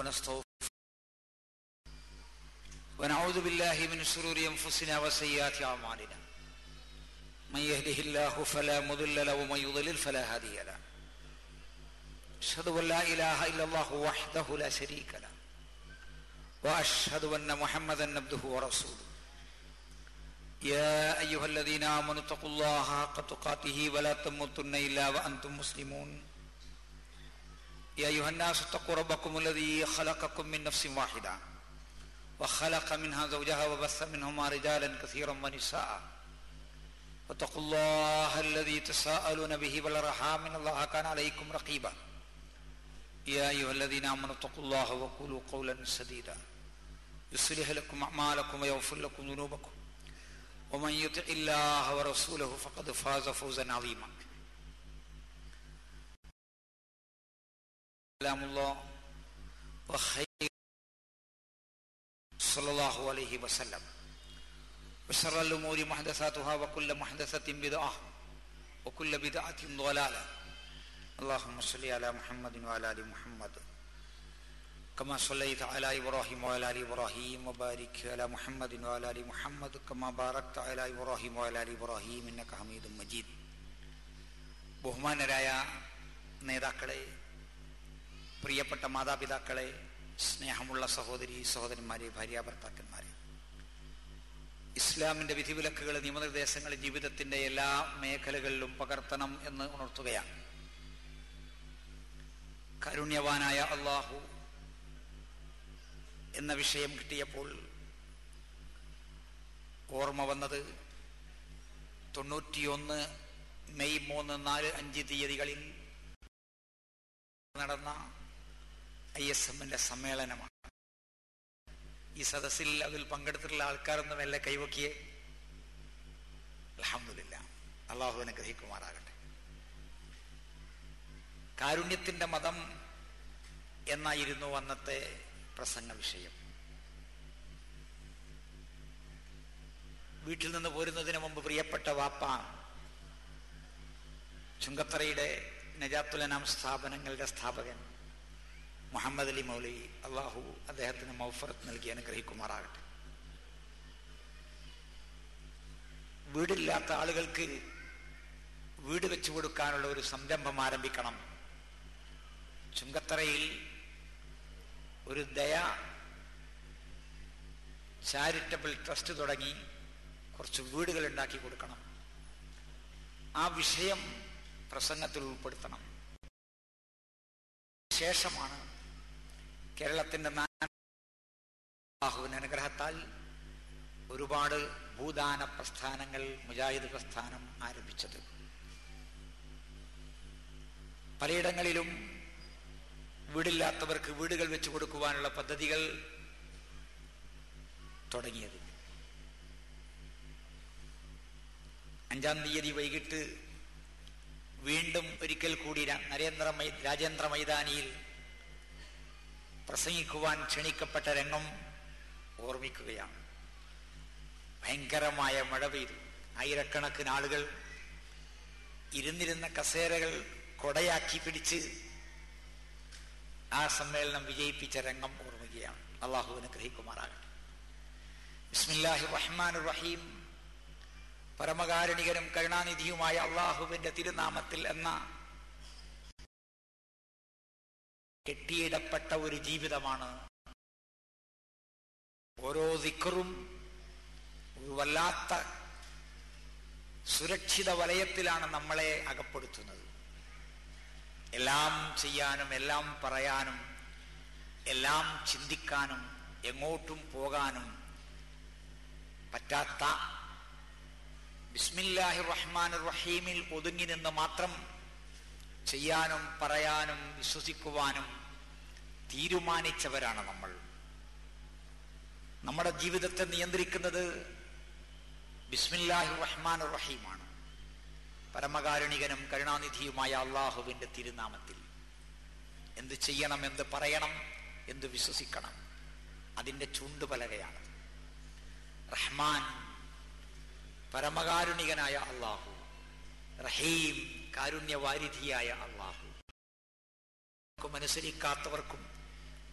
ونستغفره ونعوذ بالله من شرور أنفسنا وسيئات أعمالنا من يهده الله فلا مضل له ومن يضلل فلا هادي له أشهد أن لا إله إلا الله وحده لا شريك له وأشهد أن محمدا عبده ورسوله يا أيها الذين آمنوا اتقوا الله حق تقاته ولا تموتن إلا وأنتم مسلمون يا أيها الناس اتقوا ربكم الذي خلقكم من نفس واحدة وخلق منها زوجها وبث منهما رجالا كثيرا ونساء واتقوا الله الذي تساءلون به والأرحام إن الله كان عليكم رقيبا يا أيها الذين آمنوا اتقوا الله وقولوا قولا سديدا يصلح لكم أعمالكم ويغفر لكم ذنوبكم ومن يطع الله ورسوله فقد فاز فوزا عظيما كلام الله وخير صلى الله عليه وسلم وشر الأمور محدثاتها وكل محدثة بدعة وكل بدعة ضلالة اللهم صل على محمد وعلى آل محمد كما صليت على إبراهيم وعلى آل إبراهيم وبارك على محمد وعلى آل محمد كما باركت على إبراهيم وعلى آل إبراهيم إنك حميد مجيد. ബഹുമാനരായ നേതാക്കളെ, പ്രിയപ്പെട്ട മാതാപിതാക്കളെ, സ്നേഹമുള്ള സഹോദരി സഹോദരന്മാരെ, ഭാര്യാഭർത്താക്കന്മാരെ, ഇസ്ലാമിൻ്റെ വിധിവിലക്കുകൾ, നിയമനിർദ്ദേശങ്ങൾ ജീവിതത്തിൻ്റെ എല്ലാ മേഖലകളിലും പകർത്തണം എന്ന് ഉണർത്തുകയാണ്. കാരുണ്യവാനായ അള്ളാഹു എന്ന വിഷയം കിട്ടിയപ്പോൾ ഓർമ്മ വന്നത് 91 മെയ് 3, 4, 5 തീയതികളിൽ നടന്ന ISM-ന്റെ സമ്മേളനമാണ്. ഈ സദസ്സിൽ അതിൽ പങ്കെടുത്തിട്ടുള്ള ആൾക്കാരൊന്നും എല്ലാം കൈവക്കിയേ. അൽഹംദുലില്ലാഹ്, അള്ളാഹു അനുഗ്രഹിക്കുമാറാകട്ടെ. കാരുണ്യത്തിന്റെ മതം എന്നായിരുന്നു അന്നത്തെ പ്രസംഗ വിഷയം. വീട്ടിൽ നിന്ന് പോരുന്നതിന് മുമ്പ് പ്രിയപ്പെട്ട വാപ്പ ചുങ്കത്തറയുടെ നജാത്തുൽ അനാം സ്ഥാപനങ്ങളുടെ സ്ഥാപകൻ മുഹമ്മദ് അലി മൗലവി, അള്ളാഹു അദ്ദേഹത്തിന് മൗഫറത്ത് നൽകി അനുഗ്രഹിക്കുമാറാകട്ടെ. വീടില്ലാത്ത ആളുകൾക്ക് വീട് വെച്ചു കൊടുക്കാനുള്ള ഒരു സംരംഭം ആരംഭിക്കണം. ചുങ്കത്തറയിൽ ഒരു ദയ ചാരിറ്റബിൾ ട്രസ്റ്റ് തുടങ്ങി കുറച്ച് വീടുകൾ ഉണ്ടാക്കി കൊടുക്കണം. ആ വിഷയം പ്രസംഗത്തിൽ ഉൾപ്പെടുത്തണം. ശേഷമാണ് കേരളത്തിൻ്റെ അല്ലാഹുവിന്റെ അനുഗ്രഹത്താൽ ഒരുപാട് ഭൂദാന പ്രസ്ഥാനങ്ങൾ, മുജാഹിദ് പ്രസ്ഥാനം ആരംഭിച്ചത്. പലയിടങ്ങളിലും വീടില്ലാത്തവർക്ക് വീടുകൾ വെച്ചു കൊടുക്കുവാനുള്ള പദ്ധതികൾ തുടങ്ങിയത്. 5-ാം തീയതി വൈകിട്ട് വീണ്ടും ഒരിക്കൽ കൂടി രാജേന്ദ്ര മൈതാനിയിൽ പ്രസംഗിക്കുവാൻ ക്ഷണിക്കപ്പെട്ട രംഗം ഓർമ്മിക്കുകയാണ്. ഭയങ്കരമായ മഴ പെയ്തു. ആയിരക്കണക്കിന് ആളുകൾ ഇരുന്നിരുന്ന കസേരകൾ കൊടയാക്കി പിടിച്ച് ആ സമ്മേളനം വിജയിപ്പിച്ച രംഗം ഓർമ്മിക്കുകയാണ്. അള്ളാഹു അനുഗ്രഹിക്കുമാറാകട്ടെ. ബിസ്മില്ലാഹിർ റഹ്മാനിർ റഹീം. പരമകാരുണികനും കരുണാനിധിയുമായ അള്ളാഹുവിന്റെ തിരുനാമത്തിൽ എന്ന കെട്ടിയിടപ്പെട്ട ഒരു ജീവിതമാണ്. ഓരോ ദിക്റും ഒരു വല്ലാത്ത സുരക്ഷിത വലയത്തിലാണ് നമ്മളെ അകപ്പെടുത്തുന്നത്. എല്ലാം ചെയ്യാനും എല്ലാം പറയാനും എല്ലാം ചിന്തിക്കാനും എങ്ങോട്ടും പോകാനും പറ്റാത്ത ബിസ്മില്ലാഹിർ റഹ്മാനിർ റഹീമിൽ ഒതുങ്ങി നിന്ന് മാത്രം ചെയ്യാനും പറയാനും വിശ്വസിക്കുവാനും തീരുമാനിച്ചവരാണ് നമ്മൾ. നമ്മുടെ ജീവിതത്തെ നിയന്ത്രിക്കുന്നത് ബിസ്മില്ലാഹിർ റഹ്മാനിർ റഹീമാണ്. പരമകാരുണികനും കരുണാനിധിയുമായ അള്ളാഹുവിന്റെ തിരുനാമത്തിൽ എന്ത് ചെയ്യണം, എന്ത് പറയണം, എന്ത് വിശ്വസിക്കണം, അതിൻ്റെ ചുണ്ടുപലകയാണ്. റഹ്മാൻ പരമകാരുണികനായ അള്ളാഹു, റഹീം കാരുണ്യവാരിധിയായ അള്ളാഹു. അനുസരിക്കാത്തവർക്കും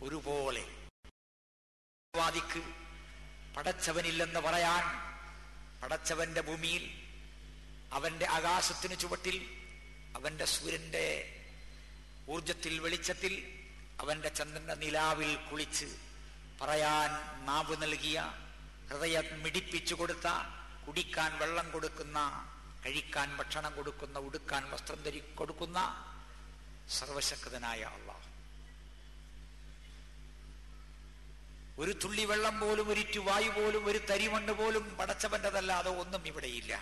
ഒരുപോലെ. വാദിക്ക് പടച്ചവനില്ലെന്ന് പറയാൻ, പടച്ചവന്റെ ഭൂമിയിൽ, അവന്റെ ആകാശത്തിന് ചുവട്ടിൽ, അവന്റെ സൂര്യന്റെ ഊർജത്തിൽ, വെളിച്ചത്തിൽ, അവന്റെ ചന്ദ്രന്റെ നിലാവിൽ കുളിച്ച് പറയാൻ നാവ് നൽകിയ, ഹൃദയം മിടിപ്പിച്ചു കൊടുത്ത, കുടിക്കാൻ വെള്ളം കൊടുക്കുന്ന, കഴിക്കാൻ ഭക്ഷണം കൊടുക്കുന്ന, ഉടുക്കാൻ വസ്ത്രം കൊടുക്കുന്ന സർവശക്തനായ അല്ലാഹ്. ഒരു തുള്ളി വെള്ളം പോലും, ഒരിറ്റു വായു പോലും, ഒരു തരിമണ്ണ് പോലും പടച്ചവന്റെതല്ലാതെ ഒന്നും ഇവിടെയില്ല.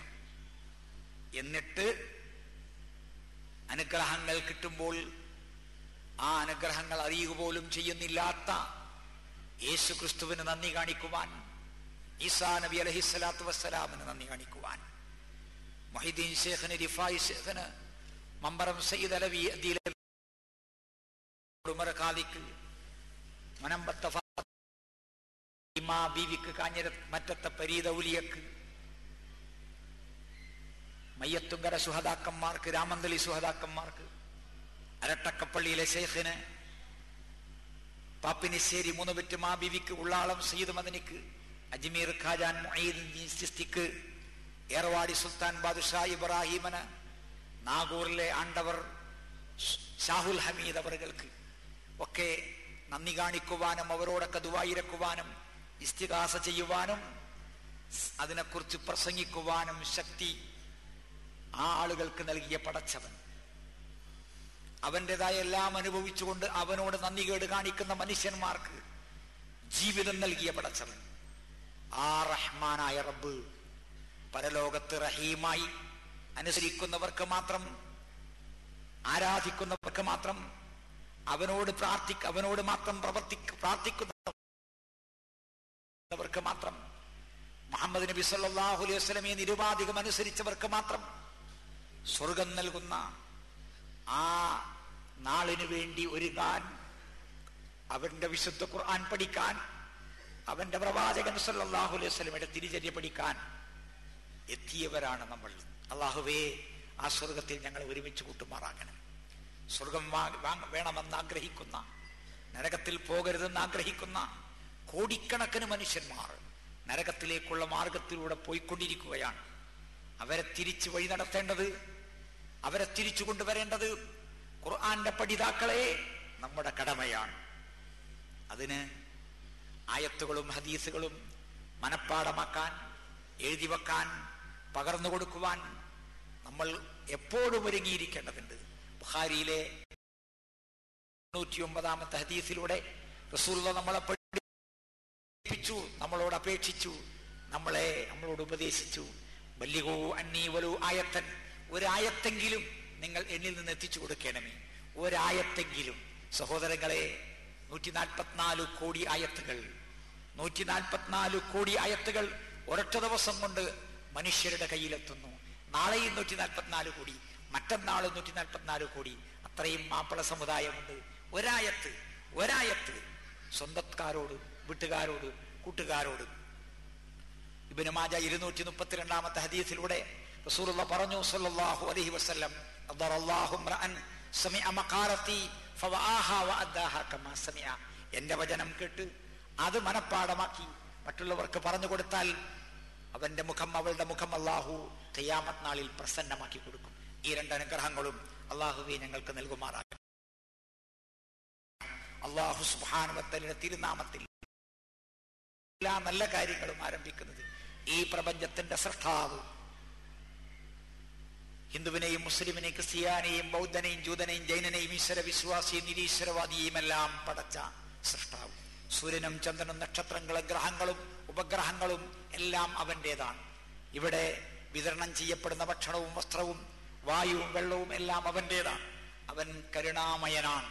എന്നിട്ട് അനുഗ്രഹങ്ങൾ കിട്ടുമ്പോൾ ആ അനുഗ്രഹങ്ങൾ അറിയുക പോലും ചെയ്യുന്നില്ലാത്ത യേശു ക്രിസ്തുവിന് നന്ദി കാണിക്കുവാൻ, ഈസാ നബി അലൈഹിസ്സലാത്തു വസ്സലാമിന് നന്ദി കാണിക്കുവാൻ, മുഹീദ്ദീൻ ശൈഖിന്, റിഫായി ശൈഖിന്, മമ്പറം സയ്യിദ് അലവി ഉമർ ഖാദിക്ക്, മനമ്പത്ത ഇമാ ബീവിക്ക്, കാഞ്ഞിര മറ്റത്തെ പരീദ ഔലിയക്ക്, മയ്യത്തുങ്കര സുഹദാക്കന്മാർക്ക്, രാമന്തളി സുഹദാക്കന്മാർക്ക്, അരട്ടക്കപ്പള്ളിയിലെ ശൈഖിന്, പാപ്പിനിശ്ശേരി മൂന്നുപെറ്റ് മാ ബീവിക്ക്, ഉള്ളാളം സയ്യിദ് മദനിക്ക്, അജ്മീർ ഖാജാൻ മുഈനുദ്ദീൻ ചിസ്തിക്ക്, ഏർവാടി സുൽത്താൻ ബാദുഷാ ഇബ്രാഹിമന്, നാഗൂറിലെ ആണ്ടവർ ഷാഹുൽ ഹമീദ് അവറുകൾക്ക് ഒക്കെ നന്ദി കാണിക്കുവാനും, അവരോടൊക്കെ ദുആയിരക്കുവാനും, ഇസ്തിഗാസ ചെയ്യുവാനും, അതിനെക്കുറിച്ച് പ്രസംഗിക്കുവാനും ശക്തി ആ ആളുകൾക്ക് നൽകിയ പടച്ചവൻ, അവൻ്റെതായ എല്ലാം അനുഭവിച്ചുകൊണ്ട് അവനോട് നന്ദി കേട് കാണിക്കുന്ന മനുഷ്യന്മാർക്ക് ജീവിതം നൽകിയ പടച്ചവൻ, ആ റഹ്മാനായ റബ്ബ് പരലോകത്ത് റഹീമായി അനുസരിക്കുന്നവർക്ക് മാത്രം, ആരാധിക്കുന്നവർക്ക് മാത്രം, അവനോട് മാത്രം പ്രാർത്ഥിക്കുന്നവർക്ക് മാത്രം, മുഹമ്മദ് നബി സല്ലല്ലാഹു അലൈഹി വസല്ലമയെ നിരുപാധികം അനുസരിച്ചവർക്ക് മാത്രം സ്വർഗം നൽകുന്ന ആ നാളിനു വേണ്ടി ഒരുങ്ങാൻ, അവന്റെ വിശുദ്ധ ഖുർആൻ പഠിക്കാൻ, അവന്റെ പ്രവാചകൻ സല്ലല്ലാഹു അലൈഹി വസല്ലമയുടെ തിരുചര്യ പഠിക്കാൻ എത്തിയവരാണ് നമ്മൾ. അല്ലാഹുവേ, ആ സ്വർഗത്തിൽ ഞങ്ങൾ ഒരുമിച്ച് കൂട്ടുമാറാകണം. സ്വർഗം വേണമെന്ന് ആഗ്രഹിക്കുന്ന, നരകത്തിൽ പോകരുതെന്ന് ആഗ്രഹിക്കുന്ന കോടിക്കണക്കിന് മനുഷ്യന്മാർ നരകത്തിലേക്കുള്ള മാർഗത്തിലൂടെ പോയിക്കൊണ്ടിരിക്കുകയാണ്. അവരെ തിരിച്ചു വഴി നടത്തേണ്ടത്, അവരെ തിരിച്ചു കൊണ്ടുവരേണ്ടത് ഖുർആന്റെ പഠിതാക്കളെ നമ്മുടെ കടമയാണ്. അതിന് ആയത്തുകളും ഹദീസുകളും മനഃപ്പാടമാക്കാൻ, എഴുതി വെക്കാൻ, പകർന്നു കൊടുക്കുവാൻ നമ്മൾ എപ്പോഴും ഒരുങ്ങിയിരിക്കേണ്ടതുണ്ട്. ബുഖാരിയിലെ 99-ാമത്തെ ഹദീസിലൂടെ റസൂലുള്ളാഹി നമ്മളെ പഠിപ്പിച്ചു, നമ്മളോട് അപേക്ഷിച്ചു, നമ്മളോട് ഉപദേശിച്ചു, ബല്ലിഗൂ അന്നീ വലൂ ആയത്തൻ, ഒരായത്തെങ്കിലും നിങ്ങൾ എന്നിൽ നിന്ന് എത്തിച്ചു കൊടുക്കണമേ, ഒരായത്തെങ്കിലും. സഹോദരങ്ങളെ, 144 കോടി ആയത്തുകൾ, 144 കോടി ആയത്തുകൾ ഒരൊറ്റ ദിവസം കൊണ്ട് മനുഷ്യരുടെ കയ്യിലെത്തുന്നു. നാളെയും 144 കോടി, മറ്റന്നാളും 144 കോടി. അത്രയും മാപ്പിള സമുദായമുണ്ട്. ഒരായത്ത് സ്വന്തക്കാരോട്, വീട്ടുകാരോട്, കൂട്ടുകാരോട്. ഇബ്നു മാജ 232-ാമത്തെ ഹദീസിലൂടെ റസൂലുള്ളാഹി പറഞ്ഞു സല്ലല്ലാഹു അലൈഹി വസല്ലം, അദറല്ലാഹു റഅൻ സമിഅ മഖാലത്തി ഫവആഹാ വഅദ്ദാഹാ കമാ സമിഅ. എന്റെ വചനം കേട്ട് അത് മനഃപ്പാടമാക്കി മറ്റുള്ളവർക്ക് പറഞ്ഞു കൊടുത്താൽ അവന്റെ മുഖം, അവളുടെ മുഖം അല്ലാഹു ഖിയാമത്ത് നാളിൽ പ്രസന്നമാക്കി കൊടുക്കും. ഈ രണ്ട് അനുഗ്രഹങ്ങളും അല്ലാഹുവേ ഞങ്ങൾക്ക് നൽകുമാറാകട്ടെ. അല്ലാഹു സുബ്ഹാനഹു വ തആലയുടെ തിരുനാമത്തിൽ എല്ലാ നല്ല കാര്യങ്ങളും ആരംഭിക്കുന്നത്. ഈ പ്രപഞ്ചത്തിന്റെ സൃഷ്ടാവ്, ഹിന്ദുവിനെയും മുസ്ലിമിനെയും ക്രിസ്ത്യാനിയെയും ബൗദ്ധനെയും ജൂതനെയും ജൈനനെയും ഈശ്വര വിശ്വാസിയെയും നിരീശ്വരവാദിയെയും എല്ലാം പടച്ച സൃഷ്ടാവ്. സൂര്യനും ചന്ദ്രനും നക്ഷത്രങ്ങളും ഗ്രഹങ്ങളും ഉപഗ്രഹങ്ങളും എല്ലാം അവൻ്റെതാണ്. ഇവിടെ വിതരണം ചെയ്യപ്പെടുന്ന ഭക്ഷണവും വസ്ത്രവും വായുവും വെള്ളവും എല്ലാം അവൻ്റെതാണ്. അവൻ കരുണാമയനാണ്,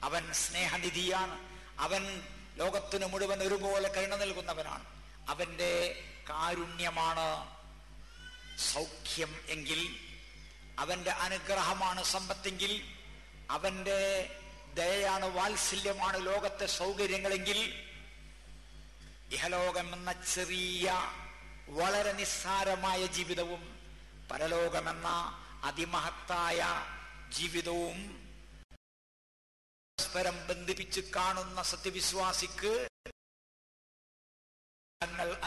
അവൻ സ്നേഹനിധിയാണ്, അവൻ ലോകത്തിനു മുഴുവൻ ഒരുപോലെ കരുണ നൽകുന്നവനാണ്. അവന്റെ കാരുണ്യമാണ് സൗഖ്യം എങ്കിൽ, അവന്റെ അനുഗ്രഹമാണ് സമ്പത്തെങ്കിൽ, അവന്റെ ദയയാണ്, വാത്സല്യമാണ് ലോകത്തെ സൗകര്യങ്ങളെങ്കിൽ, ഇഹലോകം എന്ന ചെറിയ വളരെ നിസ്സാരമായ ജീവിതവും പരലോകമെന്ന അതിമഹത്തായ ജീവിതവും പരസ്പരം ബന്ധിപ്പിച്ച് കാണുന്ന സത്യവിശ്വാസിക്ക്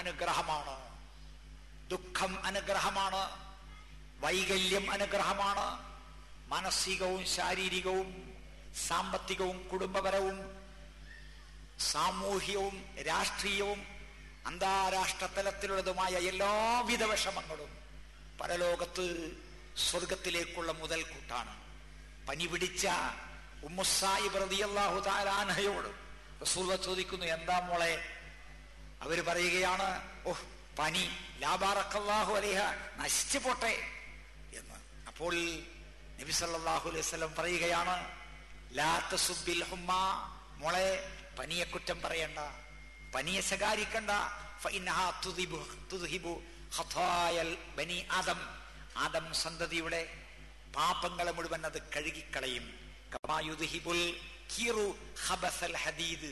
അനുഗ്രഹമാണ്, ദുഃഖം അനുഗ്രഹമാണ്, വൈകല്യം അനുഗ്രഹമാണ്. മാനസികവും ശാരീരികവും സാമ്പത്തികവും കുടുംബപരവും സാമൂഹികവും രാഷ്ട്രീയവും അന്താരാഷ്ട്ര തലത്തിലുള്ളതുമായ എല്ലാവിധ വിഷമങ്ങളും പരലോകത്ത് സ്വർഗത്തിലേക്കുള്ള മുതൽക്കൂട്ടാണ്. പനി പിടിച്ച ഉമ്മു സായിബ് റളിയല്ലാഹു തആല അൻഹയോട് റസൂൽ ചോദിക്കുന്നു, എന്താ മോളെ? അവര് പറയുകയാണ്, ഓഹ് പനി, ലാ ബാറക്കല്ലാഹു അലൈഹ, നശിച്ചു പോട്ടെ എന്ന്. അപ്പോൾ നബി സല്ലല്ലാഹു അലൈഹി വസല്ലം പറയുകയാണ്, ലാ തസുബ്ബിൽ ഹുമ്മ, മോളെ പനിയെ കുറ്റം പറയണ്ട, പനിയെ ശകാരിക്കണ്ട. ഫഇന്നഹാ തുദ്ഹിബു ഖതായൽ ബനി ആദം, ആദം സന്തതിയുടെ പാപങ്ങളെ മുഴുവൻ അത് കഴുകിക്കളയും. കമാ യുദ്ഹിബുൽ കീറു ഖബസൽ ഹദീദ്,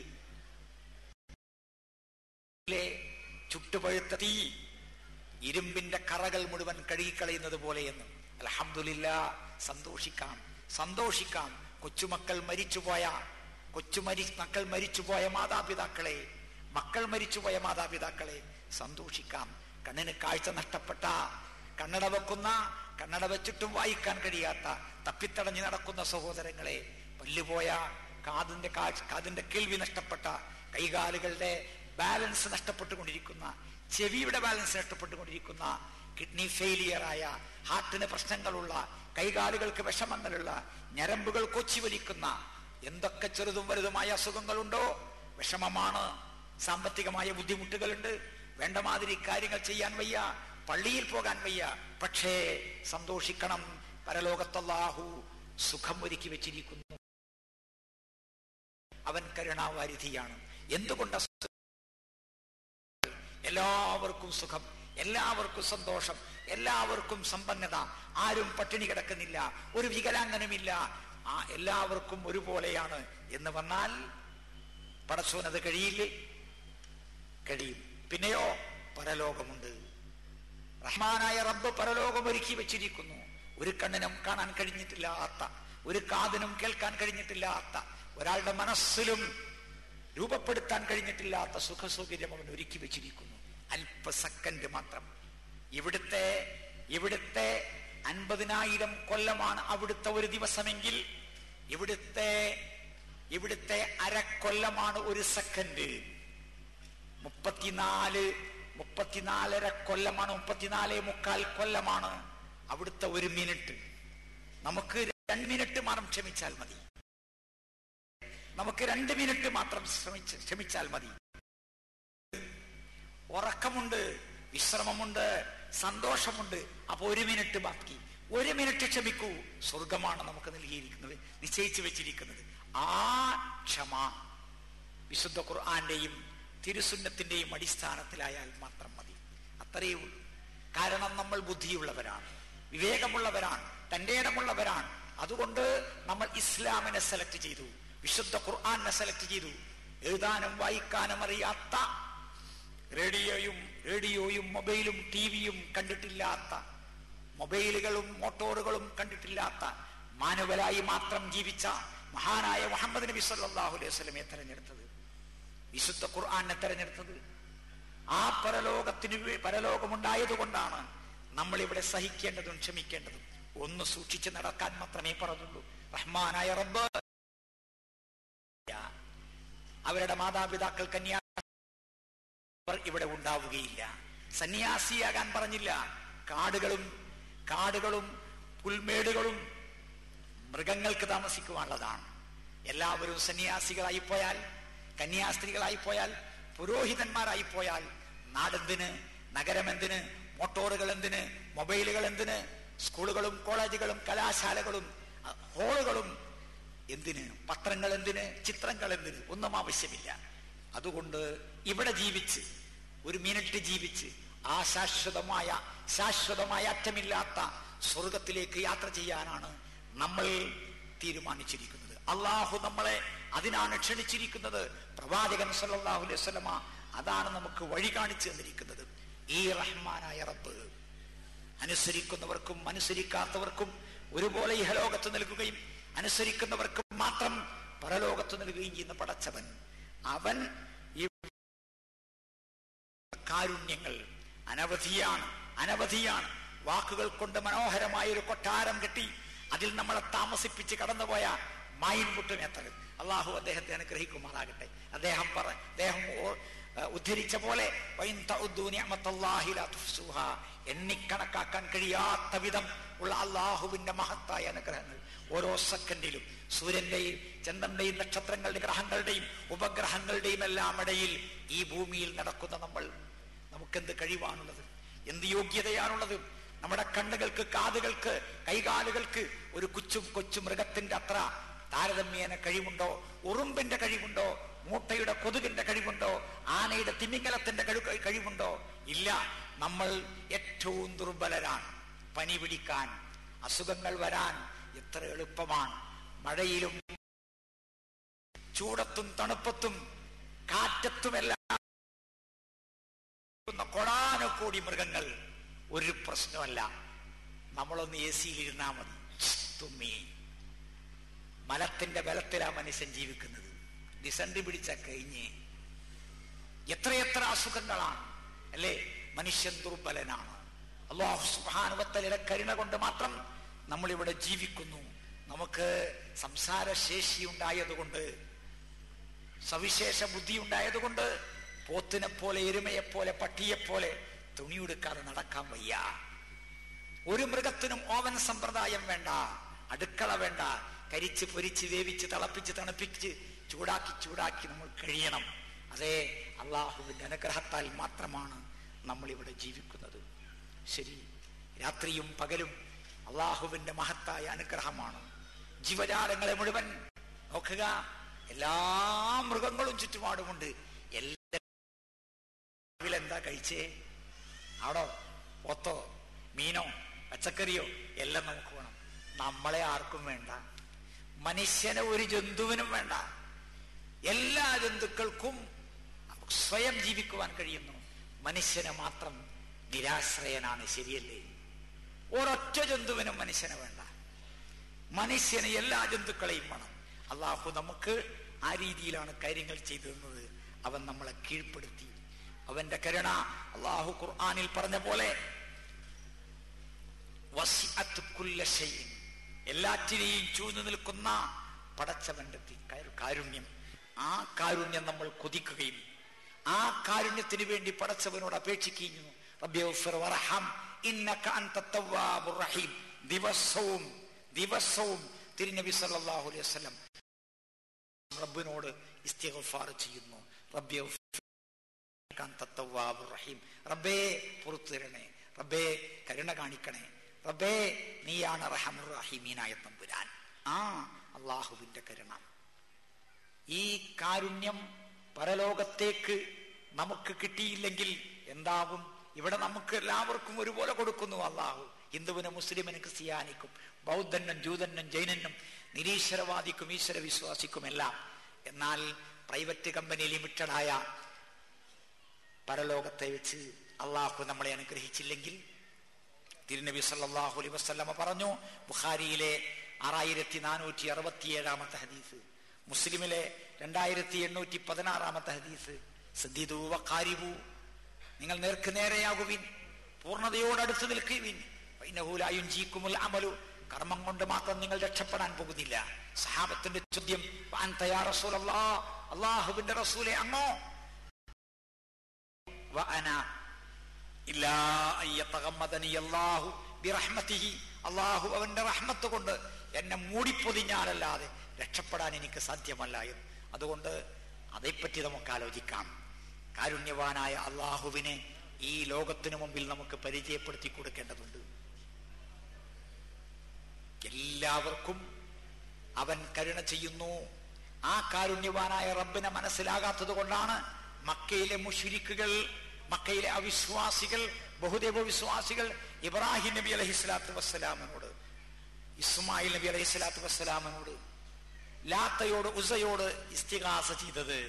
ചുട്ടുപഴുത്ത തീ ഇരുമ്പിന്റെ കറകൾ മുഴുവൻ കഴുകിക്കളയുന്നത് പോലെയെന്നും. അൽഹംദുലില്ലാഹ്, സന്തോഷിക്കാം, സന്തോഷിക്കാം. കൊച്ചുമക്കൾ മരിച്ചുപോയ മാതാപിതാക്കളെ, മക്കൾ മരിച്ചുപോയ മാതാപിതാക്കളെ സന്തോഷിക്കാം. കണ്ണിന് കാഴ്ച നഷ്ടപ്പെട്ട, കണ്ണട വെക്കുന്ന, കണ്ണട വെച്ചിട്ടും വായിക്കാൻ കഴിയാത്ത, തപ്പിത്തടഞ്ഞു നടക്കുന്ന സഹോദരങ്ങളെ, പല്ലുപോയ, കാതിന്റെ കേൾവി നഷ്ടപ്പെട്ട, കൈകാലുകളുടെ ബാലൻസ് നഷ്ടപ്പെട്ടുകൊണ്ടിരിക്കുന്ന, ചെവിയുടെ ബാലൻസ് നഷ്ടപ്പെട്ടുകൊണ്ടിരിക്കുന്ന, കിഡ്നി ഫെയിലിയറായ, ഹാർട്ടിന് പ്രശ്നങ്ങളുള്ള, കൈകാലുകൾക്ക് വിഷമങ്ങളുള്ള, ഞരമ്പുകൾ കൊച്ചിവലിക്കുന്ന, എന്തൊക്കെ ചെറുതും വലുതുമായ അസുഖങ്ങളുണ്ടോ, വിഷമമാണ്, സാമ്പത്തികമായ ബുദ്ധിമുട്ടുകളുണ്ട്, വേണ്ട മാതിരി കാര്യങ്ങൾ ചെയ്യാൻ വയ്യ, പള്ളിയിൽ പോകാൻ വയ്യ. പക്ഷേ സന്തോഷിക്കണം, പരലോകത്തല്ലാഹു സുഖം ഒരുക്കി വെച്ചിരിക്കുന്നു. അവൻ കരുണാവാരിധിയാണ്. എന്തുകൊണ്ട്? എല്ലാവർക്കും സുഖം, എല്ലാവർക്കും സന്തോഷം, എല്ലാവർക്കും സമ്പന്നത, ആരും പട്ടിണി കിടക്കുന്നില്ല, ഒരു വികലാംഗനുമില്ല, എല്ലാവർക്കും ഒരുപോലെയാണ് എന്ന് വന്നാൽ പടച്ചോനത് കഴിയില്ലേ? കഴിയും. പിന്നെയോ പരലോകമുണ്ട്. റഹ്മാനായ റബ്ബ് പരലോകം ഒരുക്കി വെച്ചിരിക്കുന്നു. ഒരു കണ്ണിനും കാണാൻ കഴിഞ്ഞിട്ടില്ലാത്ത, ഒരു കാതിനും കേൾക്കാൻ കഴിഞ്ഞിട്ടില്ലാത്ത, ഒരാളുടെ മനസ്സിലും രൂപപ്പെടുത്താൻ കഴിഞ്ഞിട്ടില്ലാത്ത സുഖസൗകര്യം അവൻ ഒരുക്കി വെച്ചിരിക്കുന്നു. അല്പ സെക്കൻഡ് മാത്രം. ഇവിടുത്തെ 50,000 കൊല്ലമാണ് അവിടുത്തെ ഒരു ദിവസമെങ്കിൽ ഇവിടുത്തെ അരക്കൊല്ലമാണ് ഒരു സെക്കൻഡ്. 34.5 കൊല്ലമാണ്, 34.25 കൊല്ലമാണ് അവിടുത്തെ ഒരു മിനിറ്റ്. നമുക്ക് 2 മിനിറ്റ് മാത്രം ക്ഷമിച്ചാൽ മതി. നമുക്ക് 2 മിനിറ്റ് മാത്രം ക്ഷമിച്ചാൽ മതി. ഉറക്കമുണ്ട്, വിശ്രമമുണ്ട്, സന്തോഷമുണ്ട്. അപ്പൊ 1 മിനിറ്റ് ബാക്കി. 1 മിനിറ്റ് ക്ഷമിക്കൂ. സ്വർഗമാണ് നമുക്ക് നൽകിയിരിക്കുന്നത്, നിശ്ചയിച്ചു വെച്ചിരിക്കുന്നത്. ആ ക്ഷമ വിശുദ്ധ ഖുർആന്റെയും തിരുസുന്നത്തിന്റെയും അടിസ്ഥാനത്തിലായാൽ മാത്രം മതി. അത്രയേ ഉള്ളൂ. കാരണം നമ്മൾ ബുദ്ധിയുള്ളവരാണ്, വിവേകമുള്ളവരാണ്, തന്റെ ഇടമുള്ളവരാണ്. അതുകൊണ്ട് നമ്മൾ ഇസ്ലാമിനെ സെലക്ട് ചെയ്തു, വിശുദ്ധ ഖുർആനെ സെലക്ട് ചെയ്തു. എഴുതാനും വായിക്കാനും അറിയാത്ത, റേഡിയോയും മൊബൈലും ടിവിയും കണ്ടിട്ടില്ലാത്ത, മൊബൈലുകളും മോട്ടോറുകളും കണ്ടിട്ടില്ലാത്ത, മാനുവലായി മാത്രം ജീവിച്ച മഹാനായ മുഹമ്മദ് നബി സല്ലല്ലാഹു അലൈഹി വസല്ലമയെ തെരഞ്ഞെടുത്തത്, വിശുദ്ധ ഖുർആനെ തെരഞ്ഞെടുത്തത്. ആ പരലോകമുണ്ടായതുകൊണ്ടാണ് നമ്മൾ ഇവിടെ സഹിക്കേണ്ടതും ക്ഷമിക്കേണ്ടതും. ഒന്ന് സൂക്ഷിച്ച് നടക്കാൻ മാത്രമേ പറഞ്ഞുള്ളൂ. റഹ്മാനായ റബ്ബ് അവരുടെ മാതാപിതാക്കൾ ഇവിടെ ഉണ്ടാവുകയില്ല. സന്യാസിയാകാൻ പറഞ്ഞില്ല. കാടുകളും പുൽമേടുകളും മൃഗങ്ങൾക്ക് താമസിക്കുവാനുള്ളതാണ്. എല്ലാവരും സന്യാസികളായി പോയാൽ, കന്യാസ്ത്രീകളായി പോയാൽ, പുരോഹിതന്മാരായി പോയാൽ നാടെന്തിന്, നഗരമെന്തിന്, മോട്ടോറുകൾ എന്തിന്, മൊബൈലുകൾ എന്തിന്, സ്കൂളുകളും കോളേജുകളും കലാശാലകളും ഹോളുകളും എന്തിന്, പത്രങ്ങൾ എന്തിന്, ചിത്രങ്ങൾ എന്തിന്? ഒന്നും ആവശ്യമില്ല. അതുകൊണ്ട് ഇവിടെ ജീവിച്ച് 1 മിനിറ്റ് ജീവിച്ച് ആ ശാശ്വതമായ അറ്റമില്ലാത്ത സ്വർഗത്തിലേക്ക് യാത്ര ചെയ്യാനാണ് നമ്മൾ തീരുമാനിച്ചിരിക്കുന്നത്. അള്ളാഹു നമ്മളെ അതിനാണ് ക്ഷണിച്ചിരിക്കുന്നത്. പ്രവാചകൻ സല്ലല്ലാഹു അലൈഹി വസല്ലമ അതാണ് നമുക്ക് വഴി കാണിച്ചു തന്നിരിക്കുന്നത്. ഈ റഹ്മാനായ റബ്ബ് അനുസരിക്കുന്നവർക്കും അനുസരിക്കാത്തവർക്കും ഒരുപോലെ ഇഹലോകത്ത് നൽകുകയും അനുസരിക്കുന്നവർക്ക് മാത്രം പരലോകത്ത് നൽകുകയും ചെയ്യുന്ന പടച്ചവൻ, അവൻ ഈ കാരുണ്യങ്ങൾ അനവധിയാണ്. വാക്കുകൾ കൊണ്ട് മനോഹരമായ ഒരു കൊട്ടാരം കെട്ടി അതിൽ നമ്മളെ താമസിപ്പിച്ച് കടന്നുപോയ മായിൻമുട്ട് മേത്തർ, അള്ളാഹു അദ്ദേഹത്തെ അനുഗ്രഹിക്കുമാറാകട്ടെ. അദ്ദേഹം ഉദ്ധരിച്ച പോലെ എണ്ണിക്കണക്കാക്കാൻ കഴിയാത്ത വിധം ഉള്ള അള്ളാഹുവിന്റെ മഹത്തായ അനുഗ്രഹങ്ങൾ ഓരോ സെക്കൻഡിലും സൂര്യന്റെയും ചന്ദ്രന്റെയും നക്ഷത്രങ്ങളുടെയും ഗ്രഹങ്ങളുടെയും ഉപഗ്രഹങ്ങളുടെയും എല്ലാം ഇടയിൽ ഈ ഭൂമിയിൽ നടക്കുന്ന നമുക്കെന്ത് കഴിവാണുള്ളത്, എന്ത് യോഗ്യതയാണുള്ളത്? നമ്മുടെ കണ്ണുകൾക്ക്, കാതുകൾക്ക്, കൈകാലുകൾക്ക് ഒരു കൊച്ചു മൃഗത്തിന്റെ അത്ര താരതമ്യേന കഴിവുണ്ടോ? ഉറുമ്പിന്റെ കഴിവുണ്ടോ? മൂട്ടയുടെ കൊതുകിന്റെ കഴിവുണ്ടോ? ആനയുടെ തിമിംഗലത്തിന്റെ കഴിവുണ്ടോ? ഇല്ല. നമ്മൾ ഏറ്റവും ദുർബലരാണ്. പനി പിടിക്കാൻ, അസുഖങ്ങൾ വരാൻ എത്ര എളുപ്പമാണ്. മഴയിലും ചൂടത്തും തണുപ്പത്തും കാറ്റത്തുമെല്ലാം കോടാനുകോടി മൃഗങ്ങൾ ഒരു പ്രശ്നമല്ല. നമ്മളൊന്ന് എ സിയിലിരുന്നാ മതി, തുമ്മി. മലത്തിന്റെ ബലത്തിലാ മനുഷ്യൻ ജീവിക്കുന്നത്. ഡിസൻട്രി പിടിച്ച കഴിഞ്ഞ് എത്രയെത്ര അസുഖങ്ങളാണ് അല്ലേ? മനുഷ്യൻ ദുർബലനാണ്. അല്ലാഹു സുബ്ഹാനഹു വ തആലയുടെ കരുണ കൊണ്ട് മാത്രം നമ്മളിവിടെ ജീവിക്കുന്നു. നമുക്ക് സംസാര ശേഷി ഉണ്ടായതുകൊണ്ട്, സവിശേഷ ബുദ്ധി ഉണ്ടായതുകൊണ്ട് പോത്തിനെ പോലെ, എരുമയെപ്പോലെ, പട്ടിയെപ്പോലെ തുണിയെടുക്കാതെ നടക്കാൻ വയ്യ. ഒരു മൃഗത്തിനും ഓവൻ സമ്പ്രദായം വേണ്ട, അടുക്കള വേണ്ട. കരിച്ച് പൊരിച്ച് വേവിച്ച് തിളപ്പിച്ച് തണുപ്പിച്ച് ചൂടാക്കി നമ്മൾ കഴിയണം. അതേ അള്ളാഹുവിന്റെ അനുഗ്രഹത്താൽ മാത്രമാണ് നമ്മളിവിടെ ജീവിക്കുന്നത്. ശരി, രാത്രിയും പകലും അള്ളാഹുവിന്റെ മഹത്തായ അനുഗ്രഹമാണ്. ജീവജാലങ്ങളെ മുഴുവൻ നോക്കുക, എല്ലാ മൃഗങ്ങളും ചുറ്റുപാടുമുണ്ട്. എന്താ കഴിച്ചേ? ആടോ, പോത്തോ, മീനോ, പച്ചക്കറിയോ എല്ലാം നമുക്ക് വേണം. നമ്മളെ ആർക്കും വേണ്ട. മനുഷ്യനെ ഒരു ജന്തുവിനും വേണ്ട. എല്ലാ ജന്തുക്കൾക്കും സ്വയം ജീവിക്കുവാൻ കഴിയുന്നു. മനുഷ്യനെ മാത്രം നിരാശ്രയനാണ്. ശരിയല്ലേ? ഒരൊറ്റ ജന്തുവിനും മനുഷ്യനെ വേണ്ട. മനുഷ്യന് എല്ലാ ജന്തുക്കളെയും വേണം. അള്ളാഹു നമുക്ക് ആ രീതിയിലാണ് കാര്യങ്ങൾ ചെയ്തു തന്നത്. അവൻ നമ്മളെ കീഴ്പ്പെടുത്തി. അവന്റെ കരുണ അള്ളാഹു ഖുർആനിൽ പറഞ്ഞ പോലെ എല്ലാറ്റിനെയും ചൂഴ്ന്നു നിൽക്കുന്ന പടച്ചവന്റെ കാരുണ്യം, ആ കാരുണ്യം നമ്മൾ കൊതിക്കുകയും ആ കാരുണ്യത്തിന് വേണ്ടി പടച്ചവനോട് അപേക്ഷിക്കുകയും ദിവസവും തിരുനബി സല്ലല്ലാഹു അലൈഹി വസല്ലം റബ്ബിനോട് ഇസ്തിഗ്ഫാർ ചെയ്യുന്നു. റബ്ബേ പുറത്തു തരണേ, റബ്ബേ കരുണ കാണിക്കണേ, റബ്ബേ നീയാണ് റഹമുർ റഹീമീനായ തമ്പുരാൻ. ആ അള്ളാഹുവിന്റെ കരുണ, ഈ കാരുണ്യം പരലോകത്തേക്ക് നമുക്ക് കിട്ടിയില്ലെങ്കിൽ എന്താകും? ഇവിടെ നമുക്ക് എല്ലാവർക്കും ഒരുപോലെ കൊടുക്കുന്നു അള്ളാഹു. ഹിന്ദുവിനും മുസ്ലിമിനും ക്രിസ്ത്യാനിക്കും ബൗദ്ധനും ജൂതനും ജൈനനും നിരീശ്വരവാദിക്കും ഈശ്വര വിശ്വാസിക്കുമെല്ലാം. എന്നാൽ പ്രൈവറ്റ് കമ്പനി ലിമിറ്റഡായ പരലോകത്തെ വെച്ച് അള്ളാഹു നമ്മളെ അനുഗ്രഹിച്ചില്ലെങ്കിൽ, തിരുനബി സല്ലല്ലാഹു അലൈഹി വസല്ലമ പറഞ്ഞു, ബുഖാരിയിലെ 6467 ഹദീസ്, മുസ്ലിമിലെ 2816 ഹദീസ്, സദ്ദിദു വഖാരിബു, നിങ്ങൾ നേർക്ക് നേരെയാകുവിൻ, പൂർണ്ണതയോടടുത്ത് നിൽക്കുവിൻ, ഫഇന്നഹു ലാ യുൻജീകുമുൽ അമലു, കർമ്മം കൊണ്ട് മാത്രം നിങ്ങൾ രക്ഷപ്പെടാൻ പോകുന്നില്ല. സഹാബത്തിന്റെ ചോദ്യം, അൻത യാ റസൂലല്ലാഹ്, അല്ലാഹുവിന്റെ റസൂലേ അങ്ങോ? വഅന ഇല്ലാ അയ്യതഗമ്മദനി അല്ലാഹു ബിറഹ്മതിഹി, അല്ലാഹു അവന്റെ റഹ്മത്ത് കൊണ്ട് എന്നെ മൂടിപ്പൊതിഞ്ഞാലല്ലാതെ രക്ഷപ്പെടാൻ എനിക്ക് സാധ്യമല്ല എന്ന്. അതുകൊണ്ട് അതേപ്പറ്റി നമുക്ക് ആലോചിക്കാം. കാരുണ്യവാനായ അള്ളാഹുവിനെ ഈ ലോകത്തിനു മുമ്പിൽ നമുക്ക് പരിചയപ്പെടുത്തി കൊടുക്കേണ്ടതുണ്ട്. എല്ലാവർക്കും അവൻ കരുണ ചെയ്യുന്നു. ആ കാരുണ്യവാനായ റബ്ബിനെ മനസ്സിലാകാത്തത് കൊണ്ടാണ് മക്കയിലെ മുശ്രിക്കുകൾ, മക്കയിലെ അവിശ്വാസികൾ, ബഹുദൈവ വിശ്വാസികൾ ഇബ്രാഹിം നബി അലൈഹിസ്സലാത്തു വസ്സലാമിനോട്, ഇസ്മായിൽ നബി അലൈഹിസ്സലാത്തു വസ്സലാമിനോട്, ലാത്തയോട്, ഉസയോട് ഇസ്തിഗാസ ചെയ്തത്.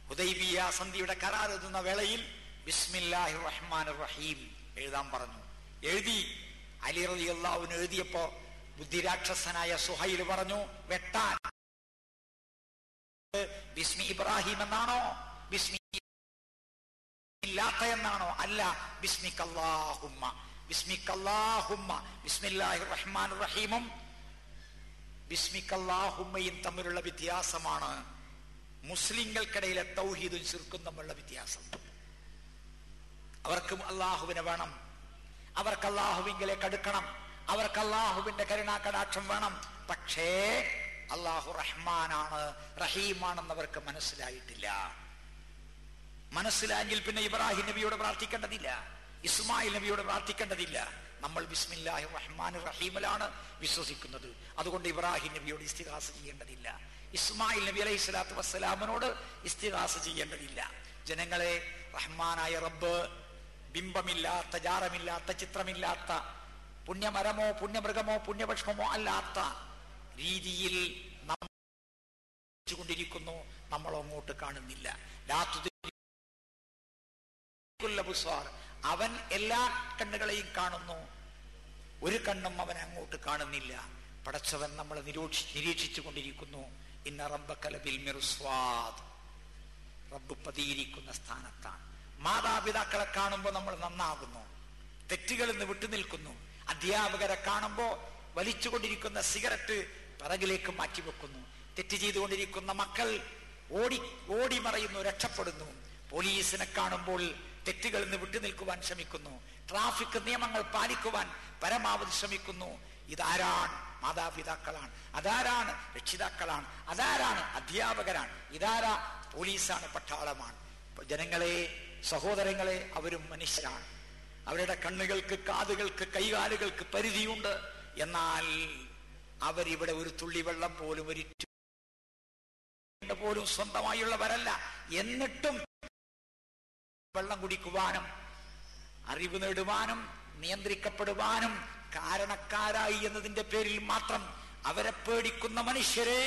ഹുദൈബിയ സന്ധിയുടെ കരാർ എഴുതുന്ന വേളയിൽ ബിസ്മില്ലാഹിർ റഹ്മാനിർ റഹീം എഴുതാൻ പറഞ്ഞു. എഴുതി. അലി റളിയല്ലാഹു അൻഹു എഴുതിയപ്പോ ബുദ്ധിരാക്ഷസനായ സുഹൈൽ പറഞ്ഞു വെട്ടാൻ. ബിസ്മി ഇബ്രാഹിം എന്നാണോ, ബിസ്മി ഇല്ലാത്ത എന്നാണോ? അല്ല, ബിസ്മിക്കല്ലാഹുമ്മ. ബിസ്മിക്കല്ലാഹുമ്മ, ബിസ്മില്ലാഹിർ റഹ്മാനിർ റഹീമും ബിസ്മിക്കല്ലാഹുമ്മയും തമ്മിലുള്ള വ്യത്യാസമാണ് മുസ്ലിങ്ങൾക്കിടയിലെ തൗഹീദും ശിർക്കും തമ്മിലുള്ള വ്യത്യാസം. അവർക്ക് അള്ളാഹുവിനെ വേണം, അവർക്ക് അള്ളാഹുവിലേക്ക് അടുക്കണം, അവർക്ക് അള്ളാഹുവിന്റെ കരുണാകടാക്ഷം വേണം. പക്ഷേ അള്ളാഹു റഹ്മാനാണ്, റഹീമാണെന്ന് അവർക്ക് മനസ്സിലായിട്ടില്ല. മനസ്സിലായെങ്കിൽ പിന്നെ ഇബ്രാഹിം നബിയോട് പ്രാർത്ഥിക്കേണ്ടതില്ല, ഇസ്മായിൽ നബിയോട് പ്രാർത്ഥിക്കേണ്ടതില്ല. നമ്മൾ ബിസ്മില്ലാഹിർ റഹ്മാനിർ റഹീമിലാണ് വിശ്വസിക്കുന്നത്. അതുകൊണ്ട് ഇബ്രാഹിം നബിയോട് ഇസ്തിഗാസ ചെയ്യേണ്ടതില്ല, ഇസ്മായിൽ നബി അലൈഹി സ്വലാത്തു വസ്സലാമിനോട് ഇസ്തിഗാസ ചെയ്യേണ്ടതില്ല. ജനങ്ങളെ, റഹ്മാനായ റബ്ബ് ബിംബമില്ലാത്ത, ജാറമില്ലാത്ത, ചിത്രമില്ലാത്ത, പുണ്യമരമോ പുണ്യമൃഗമോ പുണ്യപുഷ്പമോ അല്ലാത്ത രീതിയിൽ കൊണ്ടിരിക്കുന്നു. നമ്മൾ അങ്ങോട്ട് കാണുന്നില്ല. അവൻ എല്ലാ കണ്ണുകളെയും കാണുന്നു, ഒരു കണ്ണും അവൻ അങ്ങോട്ട് കാണുന്നില്ല. പടച്ചവൻ നമ്മളെ നിരീക്ഷിച്ചു കൊണ്ടിരിക്കുന്നു. ഇന്ന റബ്ബക ലബിൽ മിർസ്വാദ്. റബ്ബ് പതിയിരിക്കുന്ന സ്ഥാനത്താണ്. മാതാപിതാക്കളെ കാണുമ്പോൾ നമ്മൾ നന്നാകുന്നു, തെറ്റുകളിൽ നിന്ന് വിട്ടുനിൽക്കുന്നു. അധ്യാപകരെ കാണുമ്പോൾ വലിച്ചുകൊണ്ടിരിക്കുന്ന സിഗരറ്റ് പിറകിലേക്ക് മാറ്റിവെക്കുന്നു. തെറ്റ് ചെയ്തുകൊണ്ടിരിക്കുന്ന മക്കൾ ഓടി മറയുന്നു, രക്ഷപ്പെടുന്നു. പോലീസിനെ കാണുമ്പോൾ തെറ്റുകളിൽ നിന്ന് വിട്ടുനിൽക്കുവാൻ ശ്രമിക്കുന്നു. ട്രാഫിക് നിയമങ്ങൾ പാലിക്കുവാൻ പരമാവധി ശ്രമിക്കുന്നു. ഇതാരാണ്? മാതാപിതാക്കളാണ്. അതാരാണ്? രക്ഷിതാക്കളാണ്. അതാരാണ്? അധ്യാപകരാണ്. ഇതാരാ? പോലീസാണ്, പട്ടാളമാണ്. ജനങ്ങളെ, സഹോദരങ്ങളെ, അവരും മനുഷ്യരാണ്. അവരുടെ കണ്ണുകൾക്ക്, കാതുകൾക്ക്, കൈകാലുകൾക്ക് പരിധിയുണ്ട്. എന്നാൽ അവരിവിടെ ഒരു തുള്ളി വെള്ളം പോലും പോലും സ്വന്തമായുള്ളവരല്ല. എന്നിട്ടും വെള്ളം കുടിക്കുവാനും അറിവ് നേടുവാനും നിയന്ത്രിക്കപ്പെടുവാനും കാരണക്കാരായി എന്നതിന്റെ പേരിൽ മാത്രം അവരെ പേടിക്കുന്ന മനുഷ്യരെ